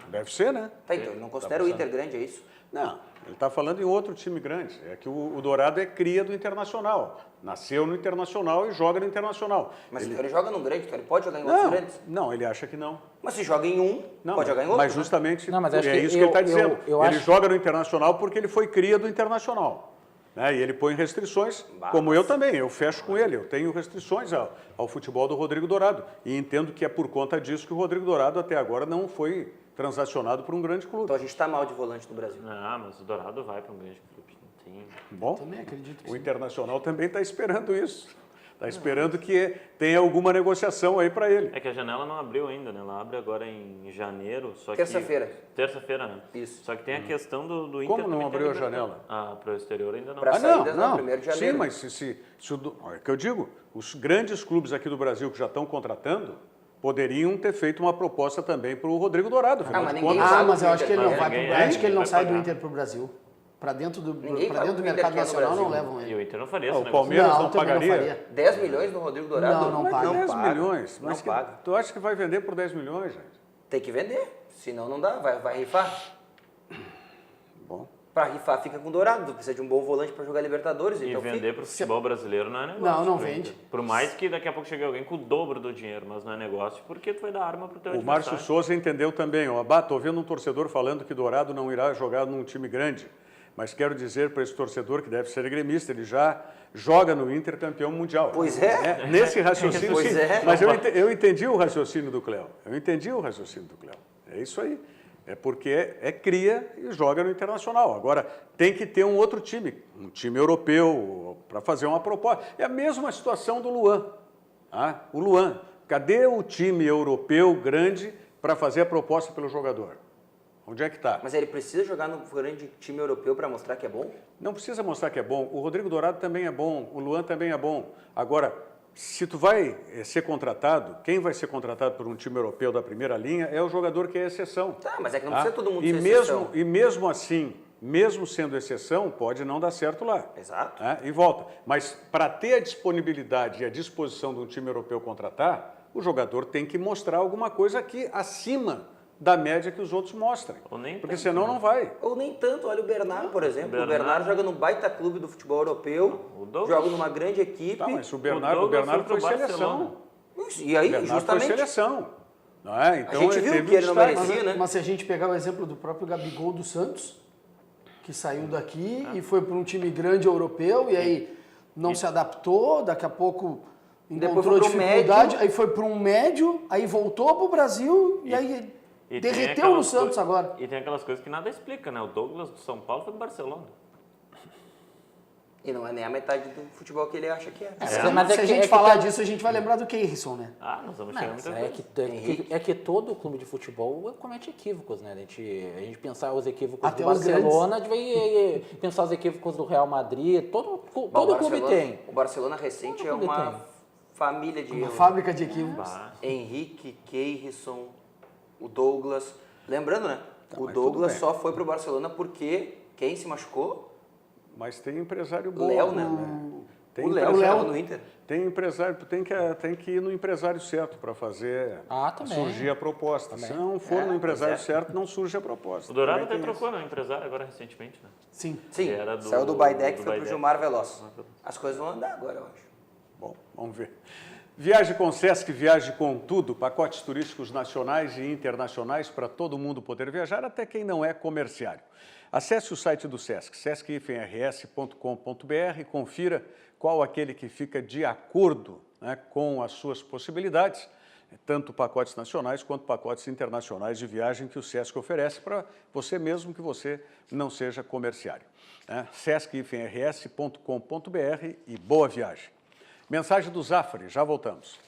Deve ser, né? Tá, então, ele não considera o Inter grande, é isso? Não, ele está falando em outro time grande. É que o Dourado é cria do Internacional. Nasceu no Internacional e joga no Internacional. Mas ele joga num grande, então ele pode jogar em outros grandes. Não, ele acha que não. Mas se joga em um, Não, pode jogar em outro. mas justamente Não, mas acho é que isso que ele está eu dizendo. Ele acho- joga no Internacional porque ele foi cria do Internacional. Né? E ele põe restrições, como eu também. Eu fecho com ele. Eu tenho restrições ao futebol do Rodrigo Dourado. E entendo que é por conta disso que o Rodrigo Dourado até agora não foi transacionado por um grande clube. Então a gente está mal de volante no Brasil. Não, mas o Dourado vai para um grande clube. Não tem... Bom, Também acredito que o sim. Internacional também está esperando isso. Está esperando que tenha alguma negociação aí para ele. É que a janela não abriu ainda, né? Ela abre agora em janeiro, só que... Terça-feira. Terça-feira, né? Isso. Só que tem a questão do Inter... Como não também ter abriu a liberdade. janela? Ah, para o exterior ainda não. Pra saídas, não, 1º de janeiro. Sim, mas se é que eu digo, os grandes clubes aqui do Brasil que já estão contratando poderiam ter feito uma proposta também para o Rodrigo Dourado. afinal mas de ninguém contas. sabe. Mas eu acho que ele não Ninguém- vai pro ninguém- Brasil. Acho que ele não vai sai do pagar. Inter pro Brasil. Para dentro do, Ninguém pra vai dentro do pro Inter mercado aqui no nacional não Brasil. levam E ele. o Inter não faria Ah, esse o negócio. Palmeiras não também pagaria? faria. 10 milhões no Rodrigo Dourado? Não Mas paga. 10 paga. milhões. Não Mas paga. tu acha que vai vender por 10 milhões, gente? Tem que vender, senão não dá, vai rifar. Bom. Pra rifar fica com o Dourado, precisa de um bom volante para jogar Libertadores. E então vender para o futebol brasileiro não é negócio. Não pro vende. Inter. Por mais que daqui a pouco chegue alguém com o dobro do dinheiro, mas não é negócio, porque tu vai dar arma para o teu O Márcio adversário. Souza entendeu também. Estou vendo um torcedor falando que Dourado não irá jogar num time grande. Mas quero dizer para esse torcedor, que deve ser gremista, ele já joga no Inter campeão mundial. Pois é. Nesse raciocínio, Pois sim. é. Mas eu entendi o raciocínio do Cléo. É isso aí. É porque é cria e joga no Internacional. Agora, tem que ter um outro time, um time europeu, para fazer uma proposta. É a mesma situação do Luan. Ah, o Luan. Cadê o time europeu grande para fazer a proposta pelo jogador? Onde é que está? Mas ele precisa jogar no grande time europeu para mostrar que é bom? Não precisa mostrar que é bom. O Rodrigo Dourado também é bom, o Luan também é bom. Agora, se tu vai ser contratado, quem vai ser contratado por um time europeu da primeira linha é o jogador que é exceção. Tá, mas é que não precisa todo mundo e ser mesmo, exceção. E mesmo assim, mesmo sendo exceção, pode não dar certo lá. Exato. E volta. Mas para ter a disponibilidade e a disposição de um time europeu contratar, o jogador tem que mostrar alguma coisa aqui acima da média que os outros mostrem. Ou nem porque tanto, senão né? não vai. Ou nem tanto, olha o Bernard, por exemplo. O Bernard Bernard joga num baita clube do futebol europeu, O Douglas- joga numa grande equipe. Tá, mas o O Bernardo Douglas foi foi pro seleção. E aí, O Bernardo justamente, foi seleção. Não é? Então, gente viu teve que ele não destaque. merecia, né? Mas se a gente pegar o exemplo do próprio Gabigol do Santos, que saiu daqui e foi para um time grande europeu e aí não se adaptou, daqui a pouco Depois encontrou foi pro dificuldade, médio. aí foi para um médio, aí voltou para o Brasil e aí E tem derreteu no aquelas Santos agora. E tem aquelas coisas que nada explica, né? O Douglas do São Paulo foi pro Barcelona. E não é nem a metade do futebol que ele acha que é. Mas Se a gente que falar disso, a gente vai lembrar do Keirson, né? Ah, nós vamos Não, chegar mas muita coisa. é que todo clube de futebol comete equívocos, né? A gente pensar os equívocos Até do os Barcelona, a gente vai pensar os equívocos do Real Madrid, todo clube tem. O Barcelona recente Todo é clube uma tem. família de Uma erros. fábrica de equívocos. Henrique, Keirson, o Douglas. Lembrando, né? O mas Douglas tudo bem. só foi pro Barcelona porque quem se machucou? Mas tem empresário bom. Léo, né? Tem O Léo empresário- jogava no Inter. Tem empresário, tem que ir no empresário certo para fazer Também. surgir a proposta. Se não for no empresário certo, não surge a proposta. O Dourado Também até tem trocou, né? O empresário agora recentemente, né? Sim. Sim, Que era do- saiu do Baidec e do foi pro Baidec. Gilmar Veloz. As coisas vão andar agora, eu acho. Bom, vamos ver. Viaje com Sesc, viaje com tudo, pacotes turísticos nacionais e internacionais para todo mundo poder viajar, até quem não é comerciário. Acesse o site do Sesc, sesc-rs.com.br e confira qual aquele que fica de acordo, né, com as suas possibilidades, tanto pacotes nacionais quanto pacotes internacionais de viagem que o Sesc oferece para você mesmo que você não seja comerciário. Né? sesc-rs.com.br e boa viagem. Mensagem do Zafari, já voltamos.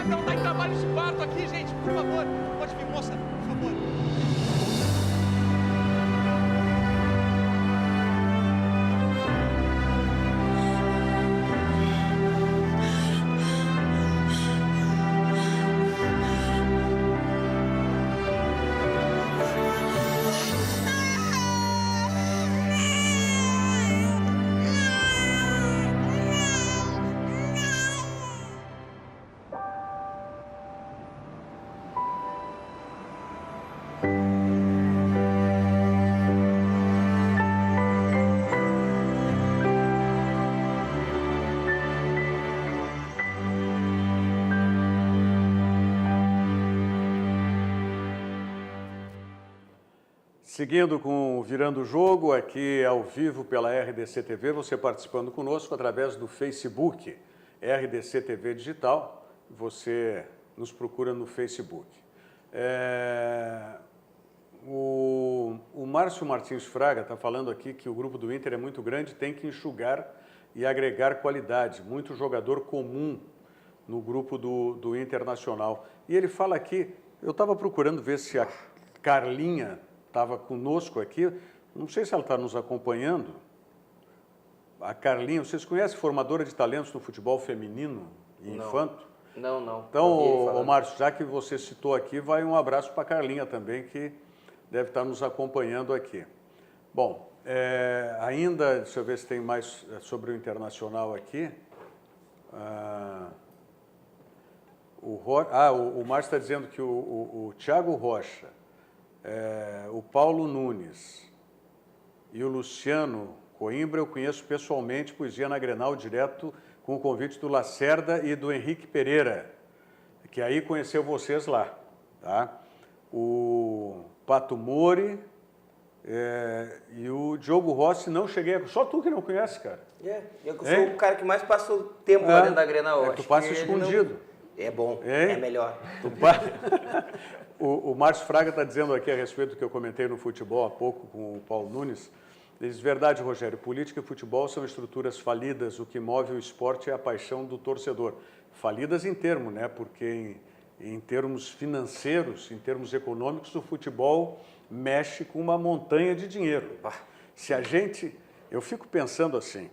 Não dá trabalho esse quarto aqui, gente, por favor. Pode vir, moça, por favor. Seguindo com o Virando o Jogo, aqui ao vivo pela RDC TV, você participando conosco através do Facebook, RDC TV Digital, você nos procura no Facebook. O Márcio Martins Fraga está falando aqui que o grupo do Inter é muito grande, tem que enxugar e agregar qualidade, muito jogador comum no grupo do Internacional. E ele fala aqui, eu estava procurando ver se a Carlinha estava conosco aqui, não sei se ela está nos acompanhando. a Carlinha, vocês conhecem formadora de talentos no futebol feminino e infanto? Não. Então, ô Márcio, já que você citou aqui, vai um abraço para a Carlinha também, que deve estar nos acompanhando aqui. Bom, ainda, deixa eu ver se tem mais sobre o Internacional aqui. O Márcio está dizendo que o Thiago Rocha, o Paulo Nunes e o Luciano Coimbra eu conheço pessoalmente, pois ia na Grenal direto com o convite do Lacerda e do Henrique Pereira, que aí conheceu vocês lá. Tá? O Pato Mori e o Diogo Rossi não cheguei. Só tu que não conhece, cara. Eu sou o cara que mais passa o tempo lá dentro da Grenal. Tu passa escondido. É bom, é melhor. O Márcio Fraga está dizendo aqui a respeito do que eu comentei no futebol há pouco com o Paulo Nunes. Ele diz, verdade, Rogério, política e futebol são estruturas falidas, o que move o esporte é a paixão do torcedor. Falidas em termos, né? Porque em termos financeiros, em termos econômicos, o futebol mexe com uma montanha de dinheiro. Se a gente... Eu fico pensando assim,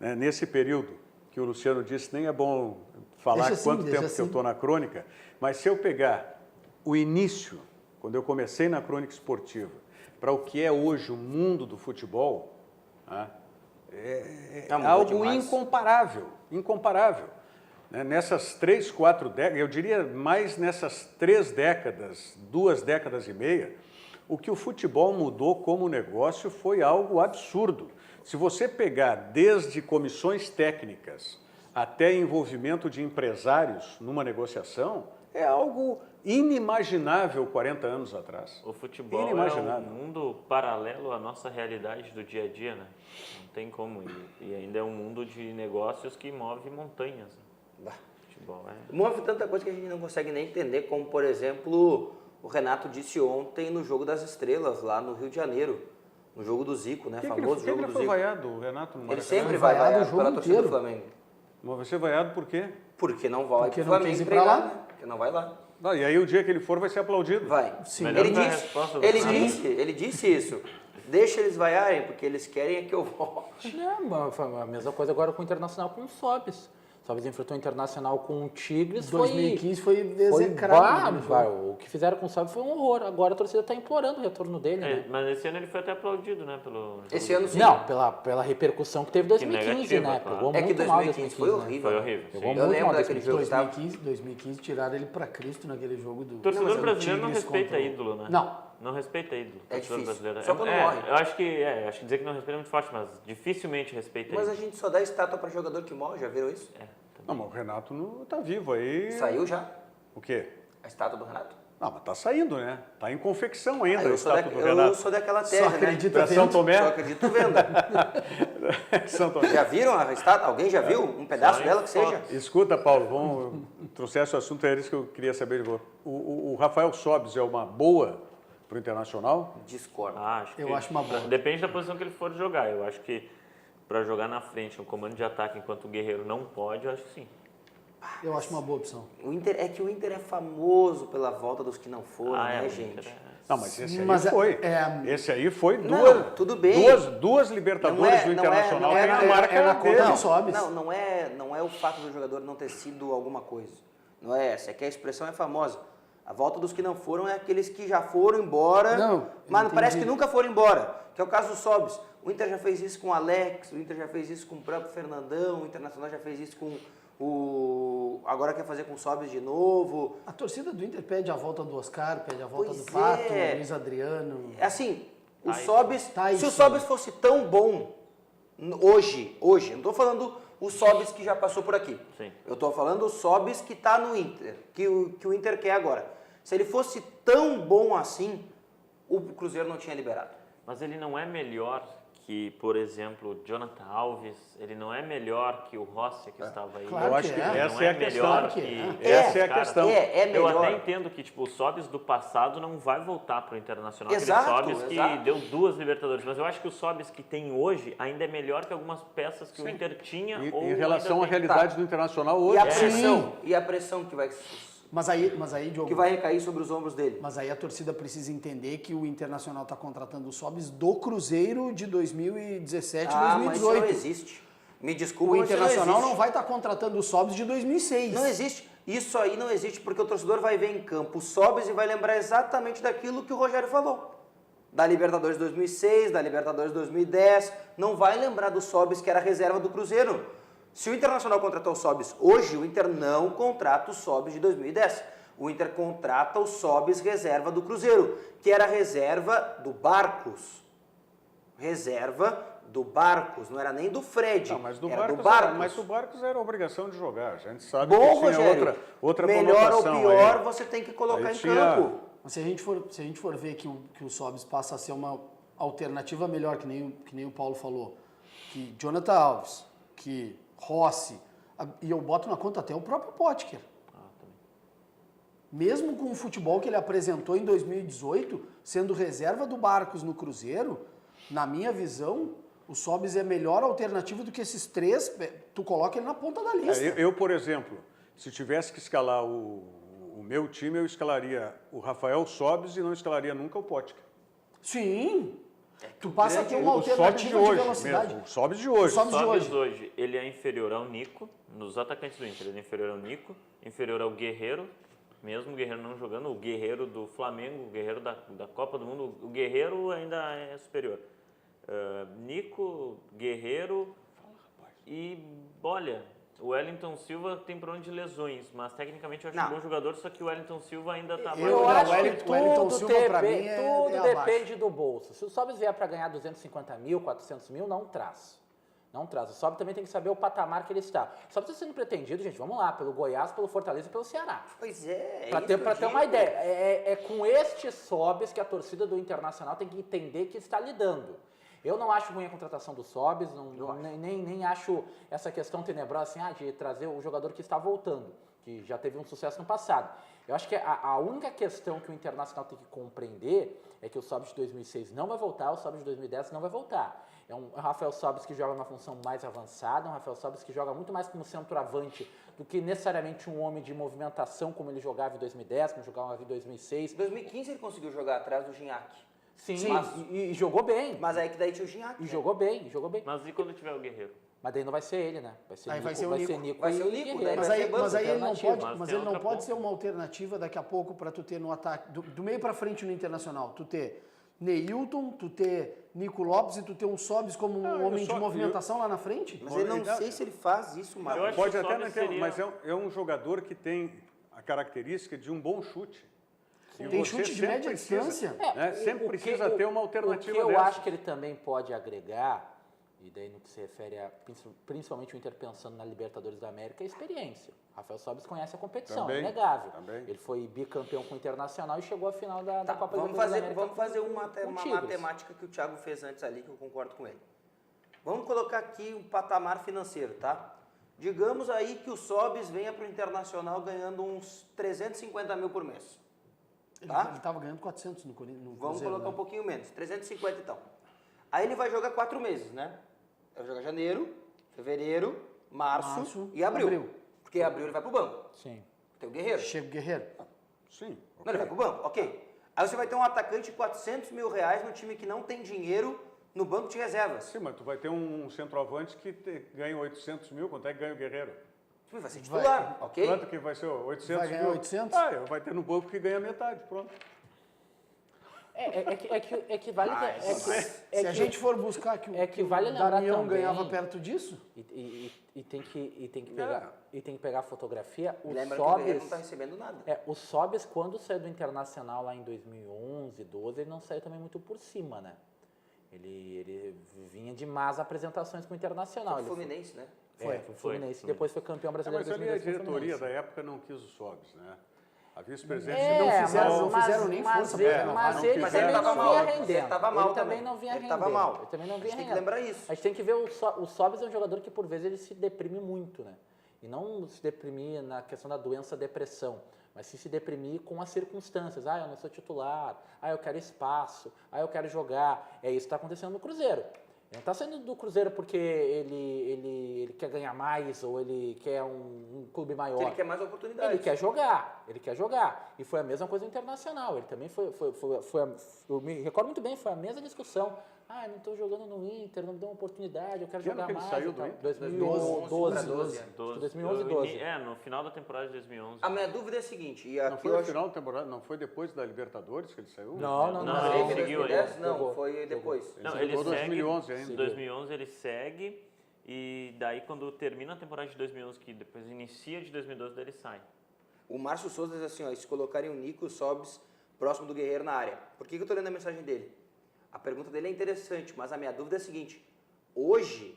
né, nesse período que o Luciano disse, nem é bom falar quanto tempo que eu estou na crônica, mas se eu pegar o início, quando eu comecei na crônica esportiva, para o que é hoje o mundo do futebol, né, é algo incomparável, incomparável. Né? Nessas 3, 4 décadas, eu diria mais nessas 3 décadas, 2 décadas e meia, o que o futebol mudou como negócio foi algo absurdo. Se você pegar desde comissões técnicas até envolvimento de empresários numa negociação, é algo inimaginável 40 anos atrás. O futebol é um mundo paralelo à nossa realidade do dia a dia, né? Não tem como. E ainda é um mundo de negócios que move montanhas. Né? Futebol move tanta coisa que a gente não consegue nem entender, como, por exemplo, o Renato disse ontem no Jogo das Estrelas, lá no Rio de Janeiro. No jogo do Zico, né? Famoso jogo do Zico. Ele foi vaiado, o Renato? No ele sempre vai vaiado pela torcida do Flamengo. Mas vai ser vaiado por quê? Porque não vai pro Flamengo treinar, né? Porque não vai lá. E aí o dia que ele for vai ser aplaudido? Vai. Sim. Ele disse isso. Deixa eles vaiarem, porque eles querem é que eu volte. A mesma coisa agora com o Internacional com o Sobis. O Sobis enfrentou o Internacional com o Tigres. 2015 foi execrado. O que fizeram com o Sobis foi um horror. Agora a torcida está implorando o retorno dele. Né? Mas esse ano ele foi até aplaudido, né? Esse ano sim. Não, pela repercussão que teve em 2015, negativa, né? Claro. Pegou que muito 2015 foi horrível. Foi horrível. Eu lembro daquele jogo. 2015 tiraram ele pra Cristo naquele jogo do... O torcedor brasileiro não respeita ídolo, né? Não respeita ídolo. É difícil. Brasileiro. Só quando morre. Eu acho que dizer que não respeita é muito forte, mas dificilmente respeita ídolo. Mas a gente só dá estátua pra jogador que morre, já viram isso? Não, mas o Renato não tá vivo aí. Saiu já? O quê? A estátua do Renato? Não, mas tá saindo, né? Tá em confecção ainda a eu estátua do Renato. Eu sou daquela terra, Só acredito né? São Tomé? Só acredito vendo. São Tomé. Já viram a estátua? Alguém já viu? Um pedaço dela que seja? Escuta, Paulo, trouxesse o assunto, era isso que eu queria saber de você. O Rafael Sobis é uma boa pro Internacional? Discordo. Eu acho uma boa. Depende da posição que ele for jogar. Eu acho que para jogar na frente, um comando de ataque enquanto o Guerreiro não pode, eu acho que sim. Eu acho uma boa opção. O Inter é famoso pela volta dos que não foram, né, gente? Não, mas esse aí foi. Esse aí foi tudo bem. Duas Libertadores do Internacional tem a marca é na conta dele. do Sobis. Não é o fato do jogador não ter sido alguma coisa. Não é essa, é que a expressão é famosa. A volta dos que não foram é aqueles que já foram embora, mas parece que nunca foram embora. Que é o caso do Sobis. O Inter já fez isso com o Alex, o Inter já fez isso com o próprio Fernandão, o Internacional já fez isso com agora quer fazer com o Sobis de novo. A torcida do Inter pede a volta do Oscar, pede a volta do Pato, Luiz Adriano. Assim, o Sobis, se o Sobis fosse tão bom hoje, não estou falando o Sobis que já passou por aqui. Sim. Eu estou falando o Sobis que está no Inter, que o Inter quer agora. Se ele fosse tão bom assim, o Cruzeiro não tinha liberado. Mas ele não é melhor que, por exemplo, Jonathan Alves, ele não é melhor que o Rossi que estava aí. Claro eu acho que essa é a questão. Essa é a questão. É melhor. Eu até entendo que tipo, o Sobis do passado não vai voltar para o Internacional. Exato, aquele Sobis que deu 2 Libertadores. Mas eu acho que o Sobis que tem hoje ainda é melhor que algumas peças que o Inter tinha. Em relação à realidade do Internacional hoje. E a pressão que Mas aí, Diogo... que vai recair sobre os ombros dele. Mas aí a torcida precisa entender que o Internacional está contratando o Sobis do Cruzeiro de 2017 e 2018. Mas isso não existe. Me desculpa, O mas isso Internacional existe. não vai estar contratando o Sobis de 2006. Não existe. Isso aí não existe, porque o torcedor vai ver em campo o Sobis e vai lembrar exatamente daquilo que o Rogério falou. Da Libertadores 2006, da Libertadores 2010. Não vai lembrar do Sobis que era reserva do Cruzeiro. Se o Internacional contratou o Sobis hoje, o Inter não contrata o Sobis de 2010. O Inter contrata o Sobis reserva do Cruzeiro, que era reserva do Barcos. Reserva do Barcos, não era nem do Fred, Não, mas do era Barcos do Barcos. Mas do Barcos era obrigação de jogar. A gente sabe Bom, que tinha Rogério, outra melhor ou conotação pior, aí. você tem que colocar Aí em tinha- campo. Mas se a gente for ver que o Sobis passa a ser uma alternativa melhor, que nem o Paulo falou, que Jonathan Alves, que Rossi, e eu boto na conta até o próprio Potker. Mesmo com o futebol que ele apresentou em 2018, sendo reserva do Barcos no Cruzeiro, na minha visão, o Sobis é a melhor alternativa do que esses três. Tu coloca ele na ponta da lista. Eu, por exemplo, se tivesse que escalar o meu time, eu escalaria o Rafael Sobis e não escalaria nunca o Potker. Sim. Tu passa a ter uma O Sobis de alternativa de hoje velocidade. mesmo. O Sobis de hoje. O Sobis de Sobis hoje. hoje, ele é inferior ao Nico, nos atacantes do Inter, ele é inferior ao Nico, inferior ao Guerreiro, mesmo o Guerreiro não jogando, o Guerreiro do Flamengo, o Guerreiro da Copa do Mundo, o Guerreiro ainda é superior. Nico, Guerreiro e, olha, o Wellington Silva tem problema de lesões, mas tecnicamente eu acho um bom jogador, só que o Wellington Silva ainda está Eu acho que o Wellington Silva, pra mim, tudo é depende do bolso. Se o Sobis vier para ganhar 250 mil, 400 mil, não traz. Não traz. O Sobis também tem que saber o patamar que ele está. O Sobis está sendo pretendido, gente, vamos lá, pelo Goiás, pelo Fortaleza e pelo Ceará. Pois é. Para ter uma ideia, é com este Sobis que a torcida do Internacional tem que entender que está lidando. Eu não acho ruim a contratação do Sobis, nem acho essa questão tenebrosa assim, de trazer o jogador que está voltando, que já teve um sucesso no passado. Eu acho que a única questão que o Internacional tem que compreender é que o Sobis de 2006 não vai voltar, o Sobis de 2010 não vai voltar. É um Rafael Sobis que joga numa função mais avançada, um Rafael Sobis que joga muito mais como centroavante do que necessariamente um homem de movimentação como ele jogava em 2010, como jogava em 2006. Em 2015 ele conseguiu jogar atrás do Gignac. Sim, e jogou bem. Mas aí que daí tinha o Gignac. E jogou bem. Mas e quando tiver o Guerreiro? Mas daí não vai ser ele, né? Vai ser Aí Nico, vai ser o Nico. Vai ser o e Nico, Guerreiro. Mas aí ele não pode, Mas mas tem ele não outra pode ponta. ser uma alternativa daqui a pouco para tu ter no ataque, do meio para frente no Internacional, tu ter Neilton, tu ter Nico Lopes e tu ter um Sobis como um homem de movimentação lá na frente? Mas eu não sei se ele faz isso, Eu Marcos. acho Pode que o até Sobis não ter, seria- mas é um jogador que tem a característica de um bom chute. E Tem você chute de sempre média precisa, distância. né? Sempre precisa ter uma alternativa O que eu dessa. acho que ele também pode agregar, e daí no que se refere a principalmente o Inter pensando na Libertadores da América, é experiência. Rafael Sobis conhece a competição, Também, é inegável. também. Ele foi bicampeão com o Internacional e chegou à final da Copa Vamos Libertadores da fazer, América. vamos fazer com uma Tigres. matemática que o Thiago fez antes ali, que eu concordo com ele. Vamos colocar aqui um patamar financeiro, tá? Digamos aí que o Sobis venha para o Internacional ganhando uns 350 mil por mês. Tá? Ele estava ganhando 400 no Cruzeiro. Vamos colocar um pouquinho menos, 350 e tal. Aí ele vai jogar 4 meses, né? Ele vai jogar janeiro, fevereiro, março e abril. Porque em abril ele vai pro banco. Sim. Tem o Guerreiro. Chega o Guerreiro. Sim. Não, ele vai pro banco, ok. Aí você vai ter um atacante de 400 mil reais no time que não tem dinheiro no banco de reservas. Sim, mas tu vai ter um centroavante que ganha 800 mil. Quanto é que ganha o Guerreiro? Vai ser titular, ok? Quanto que vai ser? 800 Vai ganhar mil? 800? Vai ter no banco que ganha metade, pronto. É que vale... Se a gente for buscar que vale o lembrar Damião também- ganhava perto disso, E tem que pegar a fotografia. O Lembra que o Guerreiro não Sobis... está recebendo nada. O Sobis, quando saiu do Internacional lá em 2011, 12, ele não saiu também muito por cima, né? Ele vinha de más apresentações com o Internacional. Foi Ele o Fluminense, né? foi o Fluminense. Depois foi campeão brasileiro Mas em ali a 2010 com o diretoria Fluminense. da época não quis o Sobis, né? A vice-presidente não fizeram nem força pra renovar, Mas não ele Mas também ele tava não mal, vinha ele rendendo. tava mal Ele também também. não vinha Ele rendendo. tava mal. Ele também não A vinha gente tem que rendendo. lembrar isso. A gente tem que ver o Sobis é um jogador que por vezes ele se deprime muito, né? E não se deprimir na questão da doença depressão, mas se deprimir com as circunstâncias. Eu não sou titular. Eu quero espaço. Eu quero jogar. É isso que está acontecendo no Cruzeiro. Ele não tá saindo do Cruzeiro porque ele quer ganhar mais ou ele quer um clube maior. Ele quer mais oportunidades. Ele quer jogar. E foi a mesma coisa no Internacional. Ele também eu me recordo muito bem, foi a mesma discussão. Ah, não estou jogando no Inter, não me deu uma oportunidade, eu quero jogar que ele mais. saiu do Inter? 2011 e 12. No final da temporada de 2011. A minha dúvida é a seguinte, e Não aqui foi eu no acho... final da temporada, não foi depois da Libertadores que ele saiu? Não. Teve seguiu 2010? aí. Não, Jogou. foi depois. Não, Ele ele jogou segue. 2011 ainda. Em 2011 ele segue e daí quando termina a temporada de 2011, que depois inicia de 2012, daí ele sai. O Márcio Souza diz assim, ó, se colocarem o Nico Sobis próximo do Guerreiro na área. Por que eu tô lendo a mensagem dele? A pergunta dele é interessante, mas a minha dúvida é a seguinte. Hoje,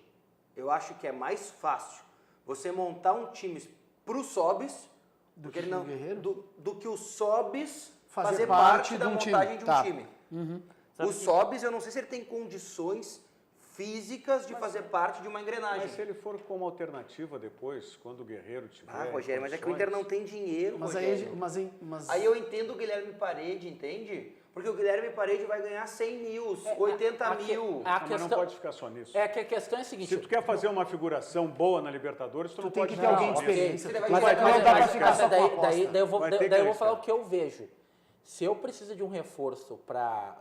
eu acho que é mais fácil você montar um time pro Sobis do que o Sobis fazer parte da montagem de um time. O Sobis, eu não sei se ele tem condições físicas de fazer parte de uma engrenagem. Mas se ele for como alternativa depois, quando o Guerreiro tiver... Ah, Rogério, mas é que o Inter não tem dinheiro, Mas Rogério. mas Aí eu entendo o Guilherme Parede, entende? Porque o Guilherme Parede vai ganhar 100 mil, 80 mil. Mas não pode ficar só nisso. É que a questão é a seguinte... Se tu quer fazer uma figuração boa na Libertadores, tu não tem pode que ficar ter alguém só de nisso. experiência. Mas Não dá pra ficar só com a daí aposta. eu vou Vai ter que falar arriscar. o que eu vejo. Se eu preciso de um reforço para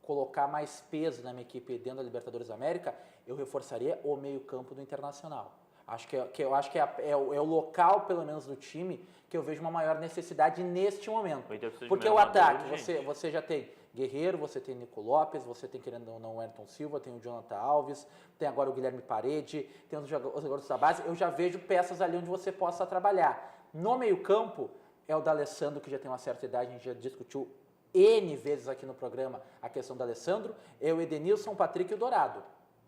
colocar mais peso na minha equipe dentro da Libertadores da América, eu reforçaria o meio-campo do Internacional. Eu acho que é o local, pelo menos, do time que eu vejo uma maior necessidade neste momento. Porque o ataque, você já tem Guerreiro, você tem Nico Lopes, você tem, querendo ou não, o Ayrton Silva, tem o Jonathan Alves, tem agora o Guilherme Parede, tem os jogadores da base. Eu já vejo peças ali onde você possa trabalhar. No meio-campo, é o D'Alessandro, que já tem uma certa idade, a gente já discutiu N vezes aqui no programa a questão do D'Alessandro, é o Edenilson, o Patrick e o Dourado.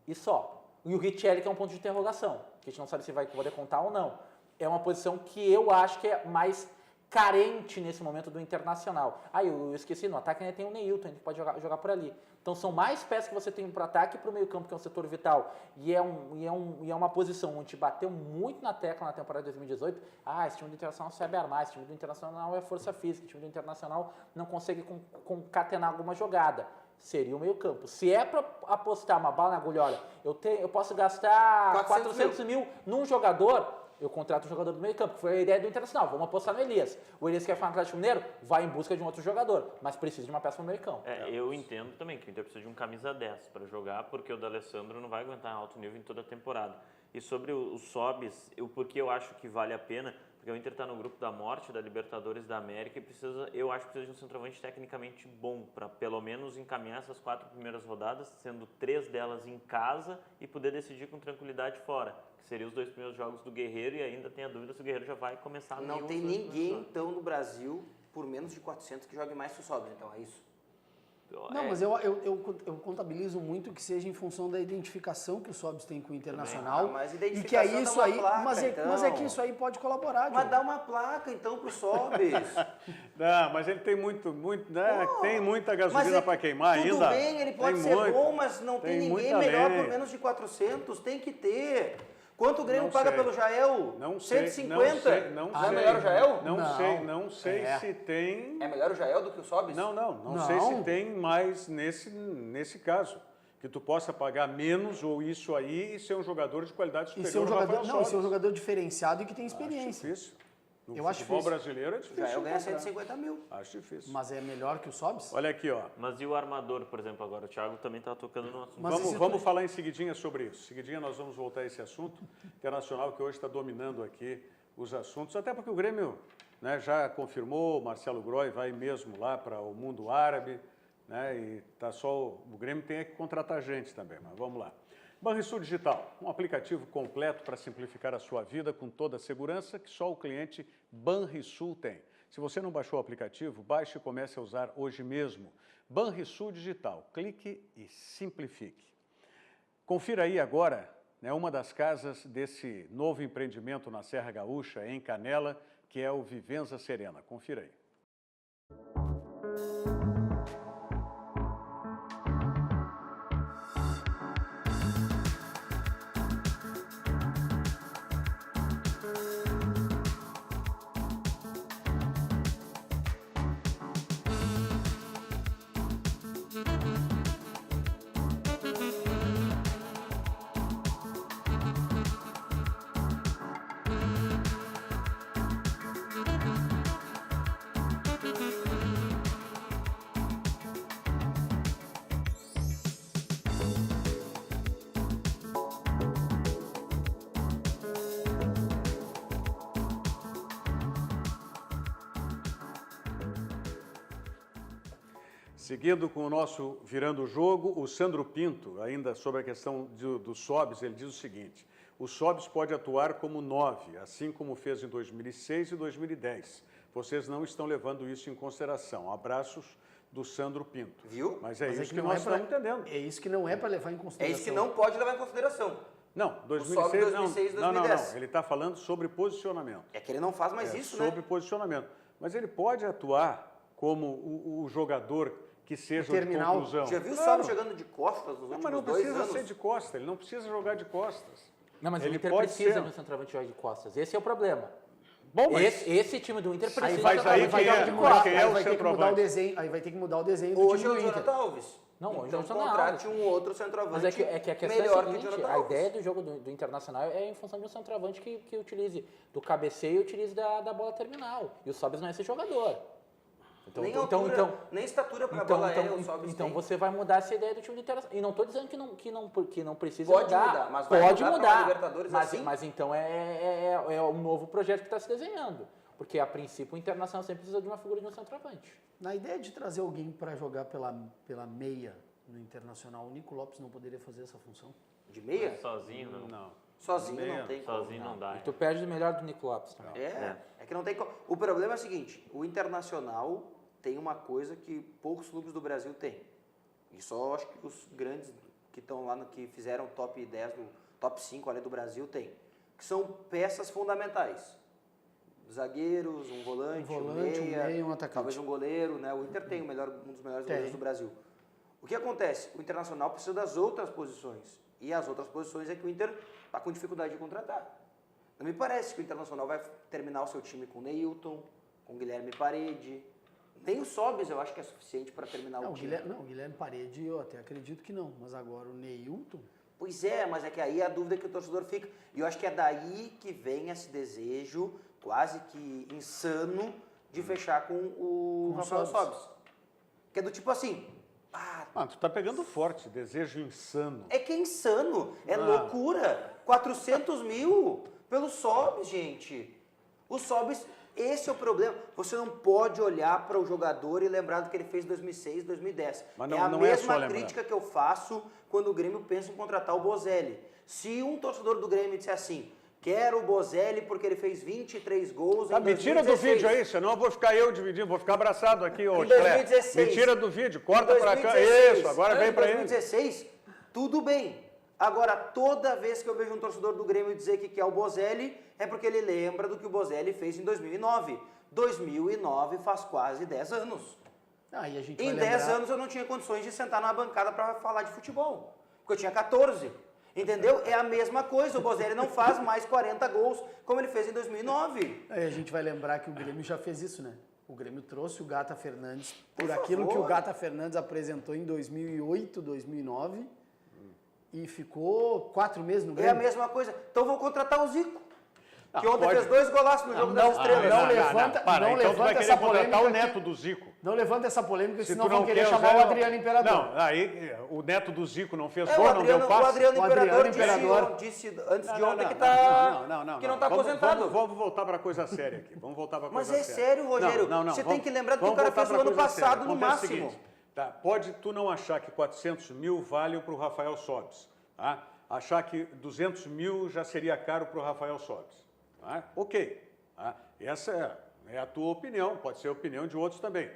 E só. E o Richelli, que é um ponto de interrogação, que a gente não sabe se vai poder contar ou não. É uma posição que eu acho que é mais carente nesse momento do Internacional. Aí eu esqueci, no ataque ainda tem o Neilton, a gente pode jogar por ali. Então são mais peças que você tem para o ataque e para o meio campo, que é um setor vital. E é uma posição onde bateu muito na tecla na temporada de 2018. Ah, esse time do Internacional sabe armar, esse time do Internacional é força física, esse time do Internacional não consegue concatenar alguma jogada. Seria o meio campo. Se é para apostar uma bala na agulha, olha, eu posso gastar 400 mil num jogador, eu contrato um jogador do meio campo, que foi a ideia do Internacional. Vamos apostar no Elias. O Elias quer ficar no Atlético Mineiro, vai em busca de um outro jogador, mas precisa de uma peça no meio campo. Eu entendo também que o Inter precisa de um camisa 10 para jogar, porque o D'Alessandro não vai aguentar alto nível em toda a temporada. E sobre o Sobis, porque eu acho que vale a pena, porque o Inter está no grupo da morte da Libertadores da América e eu acho que precisa de um centroavante tecnicamente bom para pelo menos encaminhar essas 4 primeiras rodadas, sendo 3 delas em casa e poder decidir com tranquilidade fora, que seriam os 2 primeiros jogos do Guerreiro e ainda tem a dúvida se o Guerreiro já vai começar. Não tem ninguém, então, no Brasil, por menos de 400, que jogue mais que o Sobis, então é isso. Não, mas eu contabilizo muito que seja em função da identificação que o Sobis tem com o Internacional. Mas e que é isso aí, placa, mas é que então. isso aí pode colaborar. Mas dá uma placa, então, pro Sobis. Não, mas ele tem tem muita gasolina para queimar ainda. Tudo bem, ele pode ser bom, mas não tem ninguém melhor por menos de 400. Tem que ter. Quanto o Grêmio paga pelo Jael? Não sei. 150? Não é melhor o Jael? Não sei se tem... É melhor o Jael do que o Sobis? Não sei se tem mais nesse caso. Que tu possa pagar menos ou isso aí e ser um jogador de qualidade superior. E ser um jogador diferenciado e que tem experiência. Acho difícil. No eu acho futebol difícil. brasileiro é difícil. Jael ganha 150 mil. Acho difícil. Mas é melhor que o Sobis? Olha aqui, ó. Mas e o armador, por exemplo, agora? O Thiago também está tocando no assunto. Vamos falar em seguidinha sobre isso. Seguidinha nós vamos voltar a esse assunto internacional que hoje está dominando aqui os assuntos. Até porque o Grêmio, né, já confirmou, o Marcelo Groy vai mesmo lá para o mundo árabe, né, e o Grêmio tem que contratar gente também, mas vamos lá. Banrisul Digital, um aplicativo completo para simplificar a sua vida com toda a segurança que só o cliente Banrisul tem. Se você não baixou o aplicativo, baixe e comece a usar hoje mesmo. Banrisul Digital, clique e simplifique. Confira aí agora, né, uma das casas desse novo empreendimento na Serra Gaúcha, em Canela, que é o Vivenza Serena. Confira aí. Seguindo com o nosso Virando o Jogo, o Sandro Pinto, ainda sobre a questão do Sobis, ele diz o seguinte: o Sobis pode atuar como 9, assim como fez em 2006 e 2010. Vocês não estão levando isso em consideração. Abraços do Sandro Pinto. Viu? Mas isso que nós estamos entendendo. É isso que não é para levar em É consideração. isso que não pode levar em consideração. Não, 2006, Sobis 2006 e 2010. não. Ele está falando sobre posicionamento. É que ele não faz mais isso, né? Sobre posicionamento. Mas ele pode atuar como o jogador que seja de conclusão. Já viu o Claro. Sobis jogando de costas nos últimos Mas não 2 precisa anos? ser de costas, ele não precisa jogar de costas. Não, mas Ele o Inter pode precisa ser. no centroavante jogar de costas. Esse é o problema. Bom, mas Esse time do Inter precisa Aí jogar aí vai quem jogar é? de Quem costas. é o vai ter que mudar o centroavante? desenho, aí vai ter que mudar o desenho do Hoje é time o do Inter. Jonathan Alves. Não, hoje então é o Jonathan contrate Alves. um outro centroavante Mas é que a questão melhor é a que o seguinte, Jonathan a Alves. ideia do jogo do Internacional é em função de um centroavante que utilize do cabeceio e utilize da bola terminal. E o Sobis não é esse jogador. Nem altura, nem estatura para a bola aérea o Sobis então tem. você vai mudar essa ideia do time do Internacional. E não estou dizendo que não precisa Pode mudar. mudar, mas vai pode mudar pra mudar. uma Libertadores mas, assim? mas então é um novo projeto que está se desenhando. Porque, a princípio, o Internacional sempre precisa de uma figura de um centroavante. Na ideia de trazer alguém para jogar pela meia no Internacional, o Nico Lopes não poderia fazer essa função? De meia? Sozinho não. Não. Sozinho Meia, não tem como. Sozinho não dá. E tu perde o melhor do Nico Lopes também. É que não tem como. O problema é o seguinte, o Internacional tem uma coisa que poucos clubes do Brasil têm. E só acho que os grandes que estão lá, que fizeram top 10, top 5 ali do Brasil têm. Que são peças fundamentais. Zagueiros, um volante, um meia e um atacante. talvez um goleiro, né? O Inter tem um dos melhores goleiros do Brasil. O que acontece? O Internacional precisa das outras posições. E as outras posições é que o Inter está com dificuldade de contratar. Não me parece que o Internacional vai terminar o seu time com Neilton, com Guilherme Parede. Nem o Sobis eu acho que é suficiente para terminar o time. O Guilherme Parede eu até acredito que não. Mas agora o Neilton... Pois é, mas é que aí é a dúvida que o torcedor fica. E eu acho que é daí que vem esse desejo quase que insano de fechar com o Rafael Sobis. Que é do tipo assim... tu tá pegando forte, desejo insano. É que é insano, é loucura. 400 mil pelo Sobis, gente. O Sobis, esse é o problema. Você não pode olhar para o jogador e lembrar do que ele fez em 2006, 2010. Mas é a não mesma só lembrar. crítica que eu faço quando o Grêmio pensa em contratar o Bozelli. Se um torcedor do Grêmio disser assim, quero o Bozelli porque ele fez 23 gols em 2016. Me tira do vídeo aí, senão eu vou ficar eu dividindo, vou ficar abraçado aqui, ô Em 2016. Me tira do vídeo, corta pra cá. Isso, agora vem pra ele. Em 2016, tudo bem. Agora, toda vez que eu vejo um torcedor do Grêmio dizer que quer o Bozelli, é porque ele lembra do que o Bozelli fez em 2009. 2009 faz quase 10 anos. E a gente Em vai 10 lembrar... anos eu não tinha condições de sentar na bancada para falar de futebol. Porque eu tinha 14. Entendeu? É a mesma coisa. O Bozelli não faz mais 40 gols como ele fez em 2009. Aí a gente vai lembrar que o Grêmio já fez isso, né? O Grêmio trouxe o Gata Fernandes por Por aquilo favor. que o Gata Fernandes apresentou em 2008, 2009 e ficou 4 meses no É Grêmio. a mesma coisa. Então vou contratar o Zico. Que ontem pode. fez 2 golaços no jogo das estrelas. não levanta- Para, então tu vai levanta querer essa contratar polêmica o que- neto do Zico. Não levanta essa polêmica, Se senão tu não vão querer quer chamar Zé, o Adriano Imperador. Não, aí o neto do Zico não fez É, gol, o não deu Adriano, passe. o Adriano O Adriano Imperador Imperador. disse antes de ontem que não está Vamos- aposentado. Vamos voltar para coisa séria aqui. Vamos voltar para Mas coisa é séria. sério, Rogério. Não, Você vamos- tem que lembrar do que o vamos cara voltar fez no pra ano coisa séria. passado, no Acontece o máximo. seguinte, tá, pode tu não achar que 400 mil valem para o Rafael Sobis. Tá? Achar que 200 mil já seria caro para o Rafael Sobis. Tá? Ok. Tá? Essa é a tua opinião, pode ser a opinião de outros também.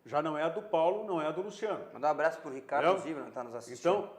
Já não é a do Paulo, não é a do Luciano. Mandar um abraço pro Ricardo Entendeu? Zibra, que está nos assistindo. Então,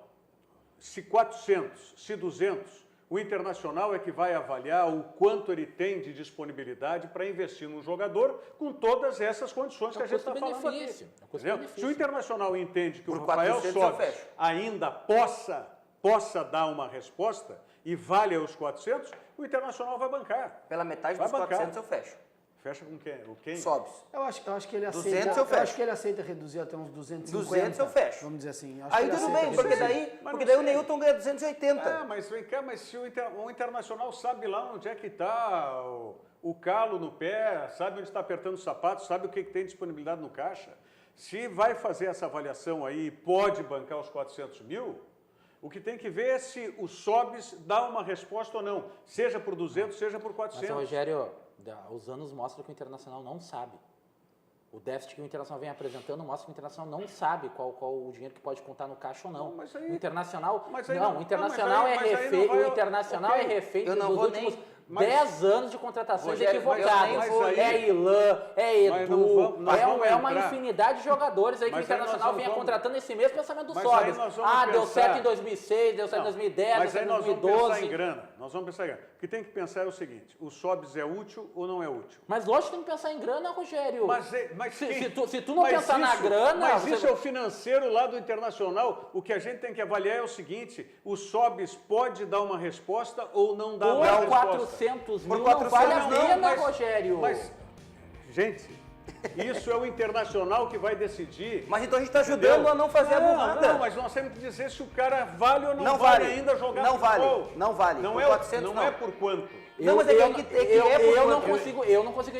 se 400, se 200, o Internacional é que vai avaliar o quanto ele tem de disponibilidade para investir num jogador com todas essas condições que a gente está falando aqui. custo-benefício. É um Entendeu? custo-benefício. Se o Internacional entende que Por o Rafael 400 eu Sobis fecho. ainda possa dar uma resposta e vale os 400, o Internacional vai bancar. Pela metade Vai dos bancar. 400 eu fecho. Fecha com quem? O quem? Sobes. Eu acho que ele 200 aceita. eu fecho. acho que ele aceita reduzir até uns 250. 200 eu fecho. Vamos dizer assim. Acho que Aí ele tudo aceita bem, porque reduzir. daí, Mas porque não daí o sei. Neilton ganha 280. Ah, mas vem cá, mas se o Internacional sabe lá onde é que está o calo no pé, sabe onde está apertando o sapato, sabe o que tem disponibilidade no caixa, se vai fazer essa avaliação aí e pode bancar os 400 mil, o que tem que ver é se o Sobis dá uma resposta ou não, seja por 200, seja por Mas, 400. Rogério, os anos mostram que o Internacional não sabe. O déficit que o Internacional vem apresentando mostra que o Internacional não sabe qual o dinheiro que pode contar no caixa ou não. Mas aí- O Internacional, mas aí não, não- o Internacional não, mas é aí não refém, vai- o Internacional ok. é refém Eu não dos vou últimos nem- 10 anos de contratações Rogério, equivocadas. mas aí- É Ilan, é Mas Edu, não vamos- nós vamos é uma entrar- infinidade de jogadores aí que o Mas aí nós Internacional não vinha vamos- contratando nesse mesmo pensamento do Mas aí Sobis. nós vamos Deu pensar- certo em 2006, deu certo em Não, 2010, deu mas aí certo em nós vamos pensar 2012. em grana. Nós vamos pensar em grana. O que tem que pensar é o seguinte: o Sobis é útil ou não é útil? Mas lógico que tem que pensar em grana, Rogério. Mas se tu não mas pensar na isso- grana... Mas você- isso é o financeiro lá do Internacional. O que a gente tem que avaliar é o seguinte: o Sobis pode dar uma resposta ou não dá uma Por resposta. 400 mil Por não 400 vale a Não, pena, mas- Rogério. Mas, gente, isso é o Internacional que vai decidir. Mas então a gente está ajudando Entendeu? a não fazer a burrada. Não, mas nós temos que dizer se o cara vale ou não, Não vale vale. ainda jogar Não vale. futebol. Não vale. Não Por é, 400 não é não. por quanto. Não, mas é eu não quanto. consigo,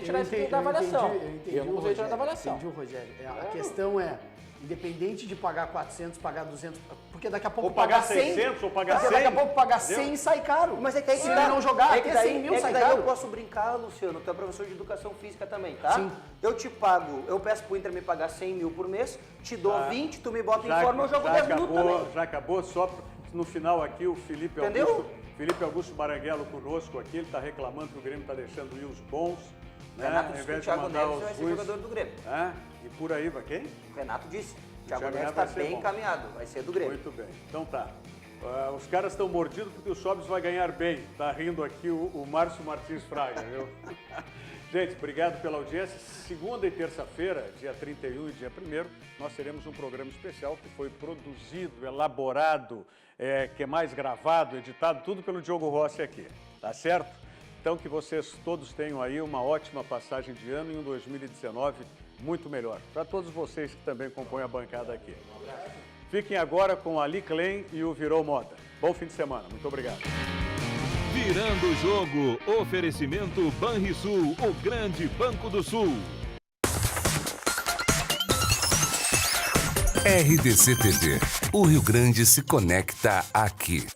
tirar isso da avaliação. Eu não consigo tirar da avaliação. Entendi o Rogério. A questão é, independente de pagar 400, pagar 200, porque daqui a pouco Ou pagar 100, 600, ou pagar porque daqui a 100, pouco pagar entendeu? 100 sai caro. Mas é que aí Se ele não jogar, é que até daí, 100 mil é que sai daí caro. eu posso brincar, Luciano, tu é professor de educação física também, tá? Sim. Eu te pago, eu peço pro Inter me pagar 100 mil por mês, te dou 20, tu me bota em Já- forma, eu jogo já 10 minutos acabou, também. Já acabou, só no final aqui o Felipe Entendeu? Augusto Maranguelo conosco aqui, ele está reclamando que o Grêmio está deixando ir os bons, né? Renato Ao disse que invés o de Thiago mandar Neves os vai ser ruins. jogador do Grêmio. E por aí vai quem? O Renato disse. O Thiago Thiago Neves Neves está vai ser bem bom. encaminhado, vai ser do Grêmio. Muito bem, então tá. Os caras estão mordidos porque o Sobis vai ganhar bem. Tá rindo aqui o Márcio Martins Fraga, viu? Gente, obrigado pela audiência. Segunda e terça-feira, dia 31 e dia 1º, nós teremos um programa especial que foi produzido, elaborado, que é mais gravado, editado, tudo pelo Diogo Rossi aqui, tá certo? Então que vocês todos tenham aí uma ótima passagem de ano e um 2019 muito melhor. Para todos vocês que também compõem a bancada aqui. Fiquem agora com Ali Klein e o Virou Moda. Bom fim de semana. Muito obrigado. Virando o jogo, oferecimento Banrisul, o grande Banco do Sul. RDC TV. O Rio Grande se conecta aqui.